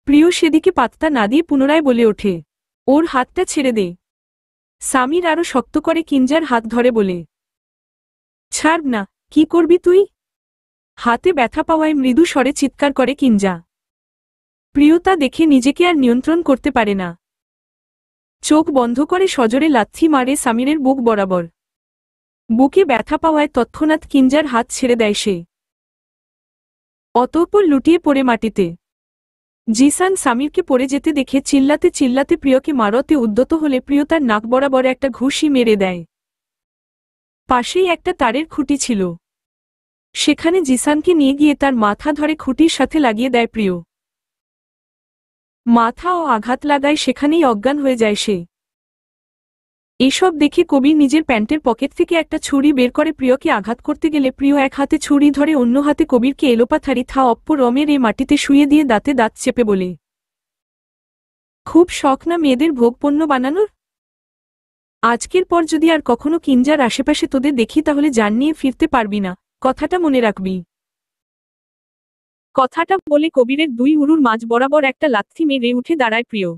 Speaker 1: প্রিয় সেদিকে পাত্তা না দিয়ে পুনরায় বলে ওঠে, ওর হাতটা ছেড়ে দে। সামির আরো শক্ত করে কিঞ্জার হাত ধরে বলে, ছাড় না। কি করবি তুই? হাতে ব্যথা পাওয়ায় মৃদু স্বরে চিৎকার করে কিঞ্জা। প্রিয়তা দেখে নিজেকে আর নিয়ন্ত্রণ করতে পারে না। চোখ বন্ধ করে সজোরে লাথি মারে সামিরের বুক বরাবর। বুকে ব্যথা পাওয়ায় তৎক্ষণাৎ কিঞ্জার হাত ছেড়ে দেয় সে। অতঃপর লুটিয়ে পড়ে মাটিতে। জিসান সামিরকে পড়ে যেতে দেখে চিল্লাতে চিল্লাতে প্রিয়কে মারতে উদ্যত হলে প্রিয় তার নাক বরাবর একটা ঘুষি মেরে দেয়। পাশেই একটা তারের খুঁটি ছিল, সেখানে জিসানকে নিয়ে গিয়ে তার মাথা ধরে খুঁটির সাথে লাগিয়ে দেয় প্রিয়। মাথা ও আঘাত লাগায় সেখানেই অজ্ঞান হয়ে যায় সে। এসব দেখে কবির নিজের প্যান্টের পকেট থেকে একটা ছুরি বের করে প্রিয়কে আঘাত করতে গেলে প্রিয় এক হাতে ছুরি ধরে অন্য হাতে কবিরকে এলোপাথারি থা অপ্প রমের এ মাটিতে শুইয়ে দিয়ে দাঁতে দাঁত চেপে বলে, খুব শখ না মেয়েদের ভোগপণ্য বানানোর? আজকের পর যদি আর কখনো কিঞ্জার আশেপাশে তোদের দেখি তাহলে জান নিয়ে ফিরতে পারবি না, কথাটা মনে রাখবি। কথাটা বলে কবিরের দুই উরুর মাঝ বরাবর একটা লাথি মেরে উঠে দাঁড়ায় প্রিয়।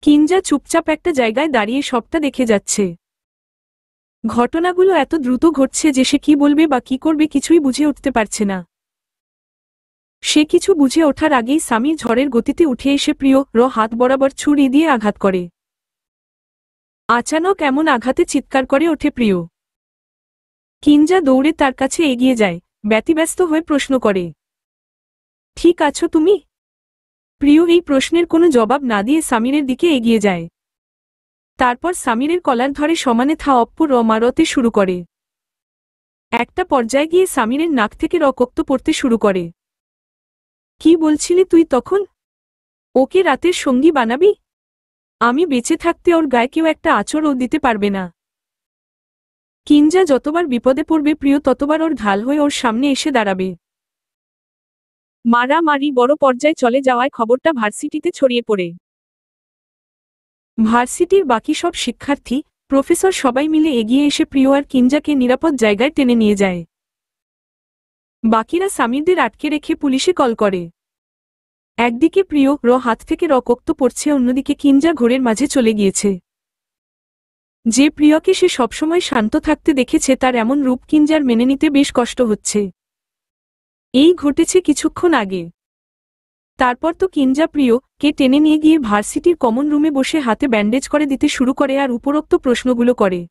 Speaker 1: কিঞ্জা চুপচাপ একটা জায়গায় দাঁড়িয়ে সবটা দেখে যাচ্ছে। ঘটনাগুলো এত দ্রুত ঘটছে যে সে কি বলবে বা কি করবে কিছুই বুঝে উঠতে পারছে না। সে কিছু বুঝে ওঠার আগেই সামির ঝড়ের গতিতে উঠে এসে প্রিয় হাত বরাবর ছুরি দিয়ে আঘাত করে। আচানক এমন আঘাতে চিৎকার করে ওঠে প্রিয়। কিঞ্জা দৌড়ে তার কাছে এগিয়ে যায়, ব্যতিব্যস্ত হয়ে প্রশ্ন করে, ঠিক আছো তুমি? প্রিয় এই প্রশ্নের কোনো জবাব না দিয়ে সামিরের দিকে এগিয়ে যায়। তারপর সামিরের কলার ধরে সমানে থা অপ্প মারতে শুরু করে। একটা পর্যায়ে গিয়ে সামিরের নাক থেকে রক্ত পড়তে শুরু করে। কি বলছিলি তুই তখন? ওকে রাতের সঙ্গী বানাবি? আমি বেঁচে থাকতে ওর গায়ে কেউ একটা আঁচড়ও দিতে পারবে না। কিঞ্জা যতবার বিপদে পড়বে প্রিয় ততবার ওর ঢাল হয়ে ওর সামনে এসে দাঁড়াবে। মারামারি বড় পর্যায়ে চলে যাওয়ায় খবরটা ভার্সিটিতে ছড়িয়ে পড়ে। ভার্সিটির বাকি সব শিক্ষার্থী, প্রফেসর সবাই মিলে এগিয়ে এসে প্রিয় আর কিঞ্জাকে নিরাপদ জায়গায় টেনে নিয়ে যায়। বাকিরা সামিরদের আটকে রেখে পুলিশে কল করে। একদিকে প্রিয় হাত থেকে রক্ত পড়ছে, অন্যদিকে কিঞ্জা ঘোরের মাঝে চলে গিয়েছে। যে প্রিয়কে সে সবসময় শান্ত থাকতে দেখেছে তার এমন রূপ কিঞ্জার মেনে নিতে বেশ কষ্ট হচ্ছে। এই ঘটেছে কিছুক্ষণ আগে। তারপর তো কিঞ্জা প্রিয়কে টেনে নিয়ে গিয়ে ভার্সিটির কমন রুমে বসে হাতে ব্যান্ডেজ করে দিতে শুরু করে আর উপরোক্ত প্রশ্নগুলো করে।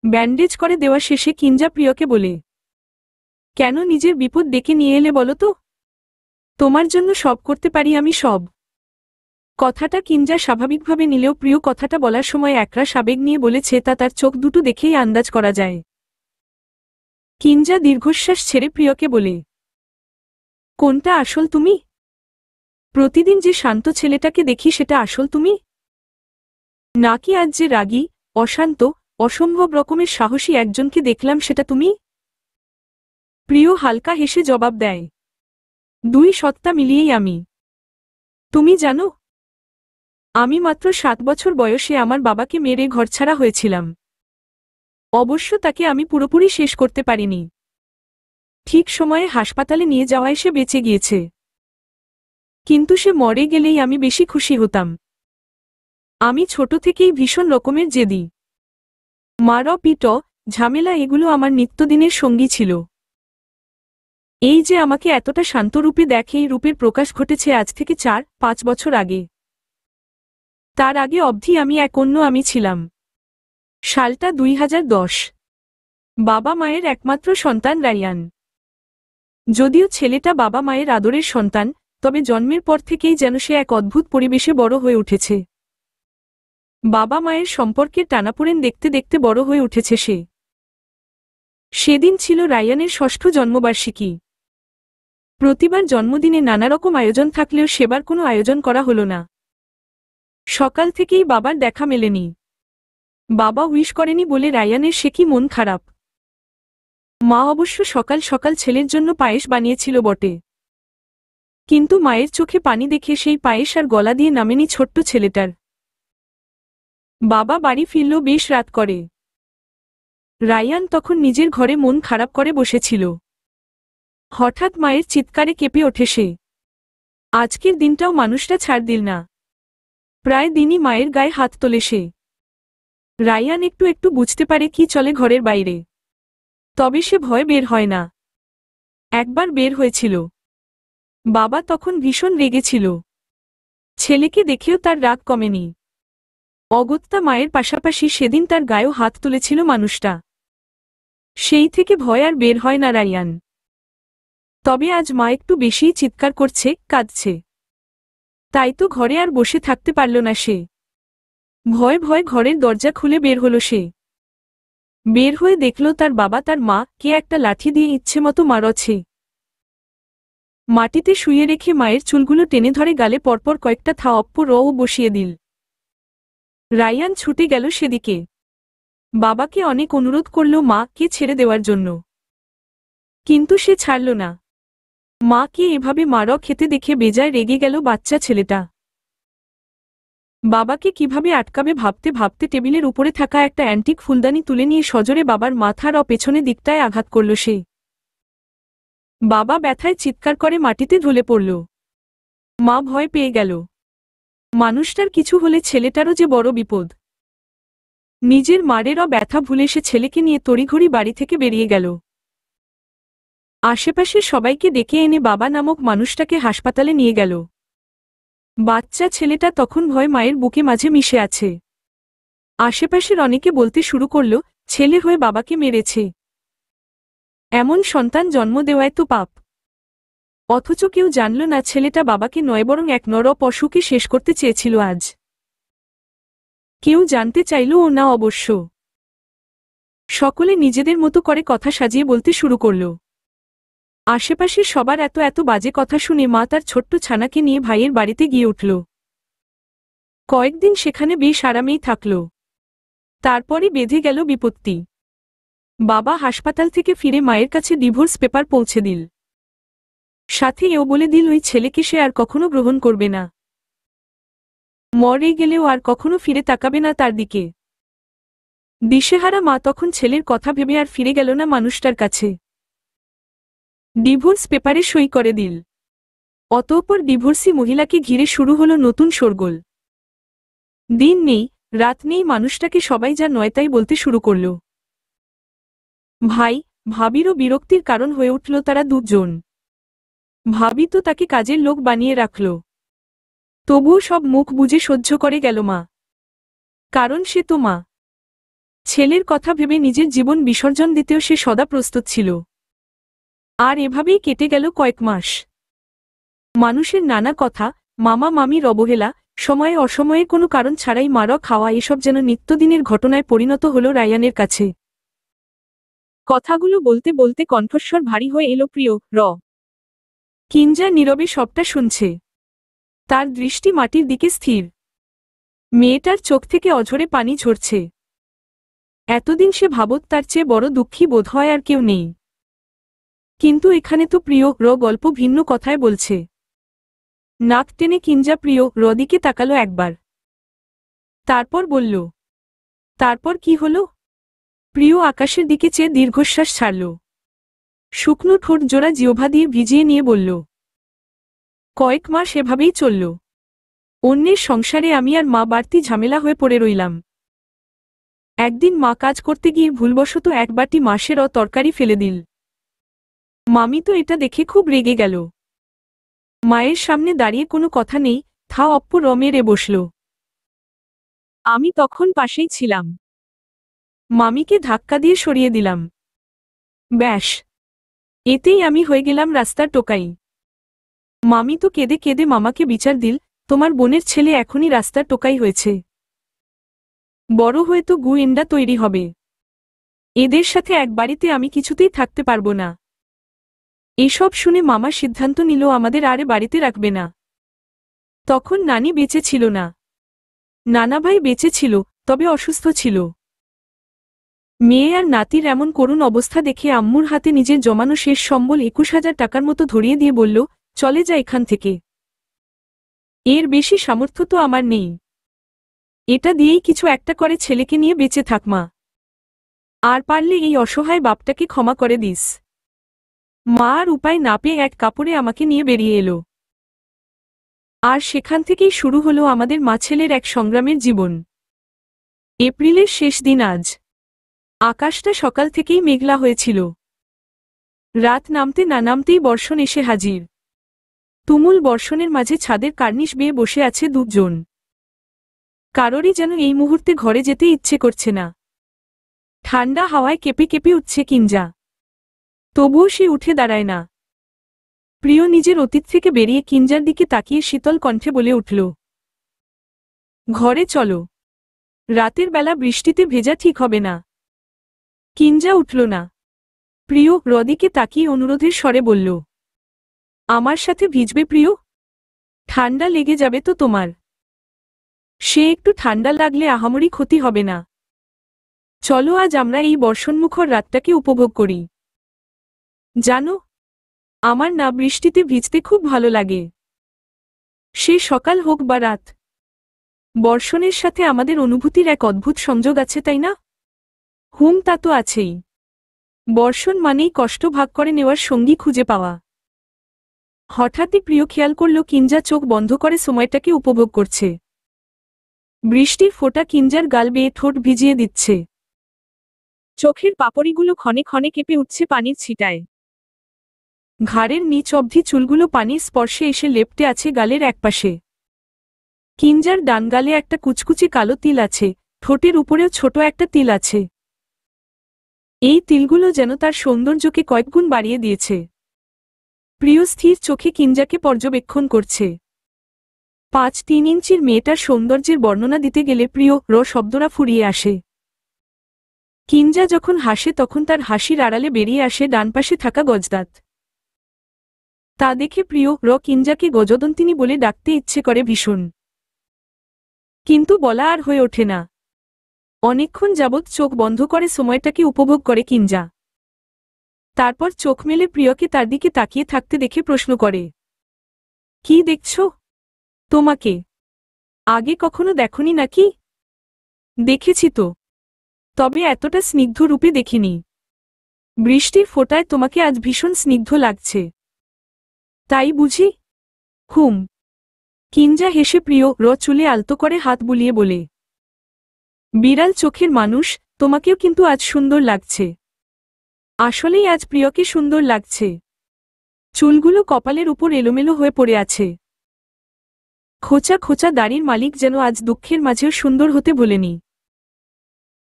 Speaker 1: ব্যান্ডেজ করে দেওয়া শেষে কিঞ্জা প্রিয়কে বলে, কেন নিজের বিপদ ডেকে নিয়ে এলে বলো তো? তোমার জন্য সব করতে পারি আমি, সব। কথাটা কিঞ্জা স্বাভাবিকভাবে নিলেও প্রিয় কথাটা বলার সময় একরাশ আবেগ নিয়ে বলেছে তা তার চোখ দুটো দেখেই আন্দাজ করা যায়। কিঞ্জা দীর্ঘশ্বাস ছেড়ে প্রিয়কে বলে, কোনটা আসল তুমি? প্রতিদিন যে শান্ত ছেলেটাকে দেখি সেটা আসল তুমি? নাকি আজ যে রাগী, অশান্ত, অসম্ভব রকমের সাহসী একজনকে দেখলাম সেটা তুমি? প্রিয় হালকা হেসে জবাব দেয়, দুই সত্তা মিলিয়েই আমি। তুমি জানো, আমি মাত্র 7 বছর বয়সে আমার বাবাকে মেরে ঘরছাড়া হয়েছিলাম। অবশ্য তাকে আমি পুরোপুরি শেষ করতে পারিনি। ঠিক সময়ে হাসপাতালে নিয়ে যাওয়ায় সে বেঁচে গিয়েছে। কিন্তু সে মরে গেলেই আমি বেশি খুশি হতাম। আমি ছোট থেকেই ভীষণ রকমের জেদি। মারপিট, ঝামেলা এগুলো আমার নিত্যদিনের সঙ্গী ছিল। এই যে আমাকে এতটা শান্ত রূপে দেখে, এই রূপের প্রকাশ ঘটেছে আজ থেকে 4-5 বছর আগে। তার আগে অবধি আমি এক অন্য আমি ছিলাম। সালটা 2010। বাবা মায়ের একমাত্র সন্তান রায়ান। যদিও ছেলেটা বাবা মায়ের আদরের সন্তান, তবে জন্মের পর থেকেই যেন সে এক অদ্ভুত পরিবেশে বড় হয়ে উঠেছে। বাবা মায়ের সম্পর্কের টানাপোড়েন দেখতে দেখতে বড় হয়ে উঠেছে সে। সেদিন ছিল রায়ানের ষষ্ঠ জন্মবার্ষিকী। প্রতিবার জন্মদিনে নানারকম আয়োজন থাকলেও সেবার কোনো আয়োজন করা হলো না। সকাল থেকেই বাবার দেখা মেলেনি। বাবা উইশ করেনি বলে রায়ানের সে কি মন খারাপ। মা অবশ্য সকাল সকাল ছেলের জন্য পায়েস বানিয়েছিল বটে, কিন্তু মায়ের চোখে পানি দেখে সেই পায়েস আর গলা দিয়ে নামেনি ছোট্ট ছেলেটার। বাবা বাড়ি ফিরল বেশ রাত করে। রায়ান তখন নিজের ঘরে মন খারাপ করে বসেছিল। হঠাৎ মায়ের চিৎকারে কেঁপে ওঠে সে। আজকের দিনটাও মানুষটা ছাড় দিল না। প্রায় দিনই মায়ের গায়ে হাত তোলে সে। রায়ান একটু একটু বুঝতে পারে কি চলে ঘরের বাইরে, তবে সে ভয় বের হয় না। একবার বের হয়েছিল। বাবা তখন ভীষণ রেগেছিল। ছেলেকে দেখেও তার রাগ কমেনি। অগত্যা মায়ের পাশাপাশি সেদিন তার গায়েও হাত তুলেছিল মানুষটা। সেই থেকে ভয় আর বের হয় না রায়ান। তবে আজ মা একটু বেশিই চিৎকার করছে, কাঁদছে। তাই তো ঘরে আর বসে থাকতে পারল না সে। ভয় ভয় ঘরের দরজা খুলে বের হলো সে। বের হয়ে দেখল তার বাবা তার মা কে একটা লাঠি দিয়ে ইচ্ছেমতো মারছে। মাটিতে শুয়ে রেখে মায়ের চুলগুলো টেনে ধরে গালে পরপর কয়েকটা থাপ্পড় রও বসিয়ে দিল। রায়ান ছুটে গেল সেদিকে। বাবাকে অনেক অনুরোধ করল মাকে ছেড়ে দেওয়ার জন্য, কিন্তু সে ছাড়ল না। মাকে এভাবে মারও খেতে দেখে বেজায় রেগে গেল বাচ্চা ছেলেটা। বাবাকে কিভাবে আটকাবে ভাবতে ভাবতে টেবিলের উপরে থাকা একটা অ্যান্টিক ফুলদানি তুলে নিয়ে সজোরে বাবার মাথার পেছনে দিকটায় আঘাত করল সে। বাবা ব্যথায় চিৎকার করে মাটিতে ঢলে পড়ল। মা ভয় পেয়ে গেল। মানুষটার কিছু হলে ছেলেটারও যে বড় বিপদ। নিজের মারেরও ব্যথা ভুলে সে ছেলেকে নিয়ে তড়িঘড়ি বাড়ি থেকে বেরিয়ে গেল। আশেপাশে সবাইকে ডেকে এনে বাবা নামক মানুষটাকে হাসপাতালে নিয়ে গেল। বাচ্চা ছেলেটা তখন ভয় মায়ের বুকে মাঝে মিশে আছে। আশেপাশের অনেকে বলতে শুরু করল, ছেলে হয়ে বাবাকে মেরেছে। এমন সন্তান জন্ম দেওয়ায় তো পাপ। অথচ কেউ জানল না ছেলেটা বাবাকে নয় বরং এক নর পশুকে শেষ করতে চেয়েছিল আজ। কেউ জানতে চাইলও না অবশ্য। সকলে নিজেদের মতো করে কথা সাজিয়ে বলতে শুরু করল। আশেপাশের সবার এত এত বাজে কথা শুনে মা তার ছোট্ট ছানাকে নিয়ে ভাইয়ের বাড়িতে গিয়ে উঠল। কয়েকদিন সেখানে বেশ আরামেই থাকল। তারপরই বেঁধে গেল বিপত্তি। বাবা হাসপাতাল থেকে ফিরে মায়ের কাছে ডিভোর্স পেপার পৌঁছে দিল। সাথে এও বলে দিল ওই ছেলেকে সে আর কখনো গ্রহণ করবে না। মরে গেলেও আর কখনো ফিরে তাকাবে না তার দিকে। দিশেহারা মা তখন ছেলের কথা ভেবে আর ফিরে গেল না মানুষটার কাছে। ডিভোর্স পেপারে সই করে দিল। অতঃপর ডিভোর্সি মহিলাকে ঘিরে শুরু হলো নতুন শোরগোল। দিন নেই রাত নেই মানুষটাকে সবাই যা নয় তাই বলতে শুরু করল। ভাই ভাবিরও বিরক্তির কারণ হয়ে উঠল তারা দুজন। ভাবি তো তাকে কাজের লোক বানিয়ে রাখল। তবুও সব মুখ বুজে সহ্য করে গেল মা। কারণ সে তো মা। ছেলের কথা ভেবে নিজের জীবন বিসর্জন দিতেও সে সদা প্রস্তুত ছিল। আর এভাবেই কেটে গেল কয়েক মাস। মানুষের নানা কথা, মামা মামির অবহেলা, সময়ে অসময়ে কোনো কারণ ছাড়াই মারা খাওয়া এসব যেন নিত্যদিনের ঘটনায় পরিণত হল রায়ানের কাছে। কথাগুলো বলতে বলতে কণ্ঠস্বর ভারী হয়ে এলো প্রিয় কিঞ্জা নীরবে সবটা শুনছে। তার দৃষ্টি মাটির দিকে স্থির। মেয়েটার চোখ থেকে অঝরে পানি ঝরছে। এতদিন সে ভাবত তার চেয়ে বড় দুঃখী বোধ হয় আর কেউ নেই। কিন্তু এখানে তো প্রিয় গল্প ভিন্ন কথায় বলছে। নাক টেনে কিঞ্জা প্রিয় দিকে তাকালো একবার। তারপর বলল, তারপর কি হলো? প্রিয় আকাশের দিকে চেয়ে দীর্ঘশ্বাস ছাড়ল। শুকনো ঠোঁট জোড়া জিহ্বা দিয়ে ভিজিয়ে নিয়ে বলল, কয়েক মাস এভাবেই চলল। অন্যের সংসারে আমি আর মা বাড়তি ঝামেলা হয়ে পড়ে রইলাম। একদিন মা কাজ করতে গিয়ে ভুলবশত এক বাটি মাছের তরকারি ফেলে দিল। মামি তো এটা দেখে খুব রেগে গেল। মায়ের সামনে দাঁড়িয়ে কোনো কথা নেই, থাপ্পড় মেরে বসল। আমি তখন পাশেই ছিলাম। মামিকে ধাক্কা দিয়ে সরিয়ে দিলাম। ব্যাস, এতেই আমি হয়ে গেলাম রাস্তার টোকাই। মামি তো কেঁদে কেঁদে মামাকে বিচার দিল, তোমার বোনের ছেলে এখনই রাস্তার টোকাই হয়েছে, বড় হয়ে তো গুয়েন্ডা তৈরি হবে। এদের সাথে এক বাড়িতে আমি কিছুতেই থাকতে পারবো না। এসব শুনে মামা সিদ্ধান্ত নিল আমাদের আর বাড়িতে রাখবে না। তখন নানি বেঁচে ছিল না। নানা ভাই বেঁচে ছিল, তবে অসুস্থ ছিল। মেয়ে আর নাতির এমন করুণ অবস্থা দেখে আম্মুর হাতে নিজের জমানো শেষ সম্বল 21,000 টাকার মতো ধরিয়ে দিয়ে বলল, চলে যা এখান থেকে। এর বেশি সামর্থ্য তো আমার নেই। এটা দিয়েই কিছু একটা করে ছেলেকে নিয়ে বেঁচে থাক মা। আর পারলে এই অসহায় বাপটাকে ক্ষমা করে দিস। মা আর উপায় না পেয়ে এক কাপড়ে আমাকে নিয়ে বেরিয়ে এলো। আর সেখান থেকেই শুরু হলো আমাদের মা ছেলের এক সংগ্রামের জীবন। এপ্রিলের শেষ দিন আজ। আকাশটা সকাল থেকেই মেঘলা হয়েছিল। রাত নামতে না নামতেই বর্ষণ এসে হাজির। তুমুল বর্ষণের মাঝে ছাদের কার্নিশ বেয়ে বসে আছে দুজন। কারোরই যেন এই মুহূর্তে ঘরে যেতে ইচ্ছে করছে না। ঠান্ডা হাওয়ায় কেঁপে কেঁপে উঠছে কিঞ্জা। তবুও সে উঠে দাঁড়ায় না। প্রিয় নিজের অতীত থেকে বেরিয়ে কিঞ্জার দিকে তাকিয়ে শীতল কণ্ঠে বলে উঠল, ঘরে চলো। রাতের বেলা বৃষ্টিতে ভেজা ঠিক হবে না। কিঞ্জা উঠল না। প্রিয় রদিকে তাকিয়ে অনুরোধের স্বরে বলল, আমার সাথে ভিজবে প্রিয়? ঠান্ডা লেগে যাবে তো তোমার। সে একটু ঠান্ডা লাগলে আহামরি ক্ষতি হবে না। চলো আজ আমরা এই বর্ষণমুখর রাতটাকে উপভোগ করি। জানো, আমার না বৃষ্টিতে ভিজতে খুব ভালো লাগে। সে সকাল হোক বা রাত। বর্ষণের সাথে আমাদের অনুভূতির এক অদ্ভুত সংযোগ আছে, তাই না? তা তো আছেই। বর্ষণ মানেই কষ্ট ভাগ করে নেওয়ার সঙ্গী খুঁজে পাওয়া। হঠাৎই প্রিয় খেয়াল করল কিঞ্জা চোখ বন্ধ করে সময়টাকে উপভোগ করছে। বৃষ্টির ফোঁটা কিঞ্জার গাল বেয়ে ঠোঁট ভিজিয়ে দিচ্ছে। চোখের পাপড়িগুলো ক্ষণে ক্ষণে কেঁপে উঠছে পানির ছিটায়। ঘাড়ের নিচ অবধি চুলগুলো পানির স্পর্শে এসে লেপ্টে আছে গালের একপাশে। কিঞ্জার ডান গালে একটা কুচকুচে কালো তিল আছে, ঠোঁটের উপরেও ছোট একটা তিল আছে। এই তিলগুলো যেন তার সৌন্দর্যকে কয়েকগুণ বাড়িয়ে দিয়েছে। প্রিয় স্থির চোখে কিঞ্জাকে পর্যবেক্ষণ করছে। 5-3 ইঞ্চির মেয়েটার সৌন্দর্যের বর্ণনা দিতে গেলে প্রিয় শব্দরা ফুরিয়ে আসে। কিঞ্জা যখন হাসে তখন তার হাসির আড়ালে বেরিয়ে আসে ডান পাশে থাকা গজদাঁত। তা দেখে প্রিয় কিঞ্জাকে গজদন্তিনী বলে ডাকতে ইচ্ছে করে ভীষণ। কিন্তু বলা আর হয়ে ওঠে না। অনেকক্ষণ যাবৎ চোখ বন্ধ করে সময়টাকে উপভোগ করে কিঞ্জা। তারপর চোখ মেলে প্রিয়কে তার দিকে তাকিয়ে থাকতে দেখে প্রশ্ন করে, কি দেখছ? তোমাকে আগে কখনো দেখনি নাকি? দেখেছি তো, তবে এতটা স্নিগ্ধ রূপে দেখিনি। বৃষ্টির ফোঁটায় তোমাকে আজ ভীষণ স্নিগ্ধ লাগছে। তাই বুঝি? কিঞ্জা হেসে প্রিয় চুলে আলতো করে হাত বুলিয়ে বলে, বিড়াল চোখের মানুষ, তোমাকেও কিন্তু আজ সুন্দর লাগছে। আসলেই আজ প্রিয়কে সুন্দর লাগছে। চুলগুলো কপালের উপর এলোমেলো হয়ে পড়ে আছে। খোঁচা খোঁচা দাড়ির মালিক যেন আজ দুঃখের মাঝেও সুন্দর হতে ভোলেনি।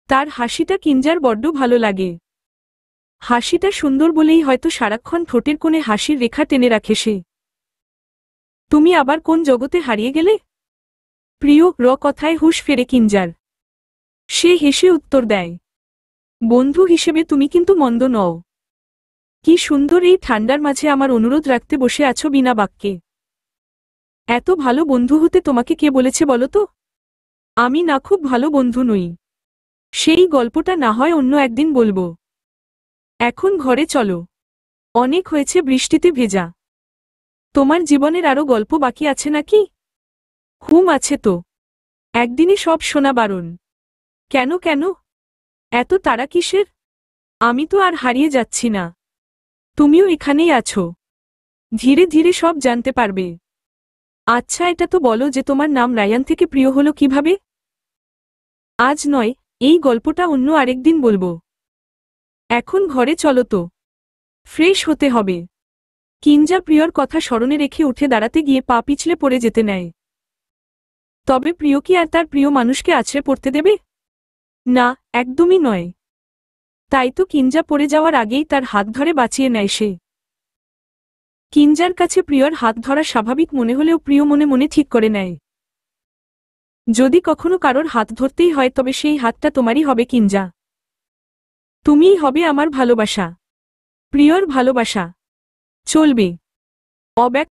Speaker 1: তার হাসিটা কিঞ্জার বড্ড ভালো লাগে। হাসিটা সুন্দর বলেই হয়তো সারাক্ষণ ঠোঁটের কোণে হাসির রেখা টেনে রাখে সে। তুমি আবার কোন জগতে হারিয়ে গেলে? প্রিয় কথায় হুঁশ ফেরে কিঞ্জার। সে হেসে উত্তর দেয়, বন্ধু হিসেবে তুমি কিন্তু মন্দ নও। কি সুন্দর এই ঠান্ডার মাঝে আমার অনুরোধ রাখতে বসে আছো বিনা বাক্যে। এত ভালো বন্ধু হতে তোমাকে কে বলেছে বলো তো? আমি না খুব ভালো বন্ধু নই। সেই গল্পটা না হয় অন্য একদিন বলবো। এখন ঘরে চলো। অনেক হয়েছে বৃষ্টিতে ভেজা। তোমার জীবনের আরো গল্প বাকি আছে নাকি? আছে তো। একদিনই সব শোনা বারণ। কেন কেন? এত তাড়া কিসের? আমি তো আর হারিয়ে যাচ্ছি না। তুমিও এখানেই আছো। ধীরে ধীরে সব জানতে পারবে। আচ্ছা এটা তো বলো যে তোমার নাম রায়ান থেকে প্রিয় হলো কিভাবে? আজ নয়, এই গল্পটা অন্য আরেকদিন বলবো। এখন ঘরে চলো তো। ফ্রেশ হতে হবে। কিঞ্জা প্রিয়র কথা স্মরণে রেখে উঠে দাঁড়াতে গিয়ে পা পিছলে পড়ে যেতে নেয়। তবে প্রিয় কি আর তার প্রিয় মানুষকে আছড়ে পড়তে দেবে? না, একদমই নয়। তাই তো কিঞ্জা পড়ে যাওয়ার আগেই তার হাত ধরে বাঁচিয়ে নেয় সে। কিঞ্জার কাছে প্রিয়র হাত ধরা স্বাভাবিক মনে হলেও প্রিয় মনে মনে ঠিক করে নেয়, যদি কখনো কারোর হাত ধরতেই হয় তবে সেই হাতটা তোমারই হবে কিঞ্জা। তুমিই হবে আমার ভালোবাসা, প্রিয়র ভালোবাসা। চলবে। অব্যক্ত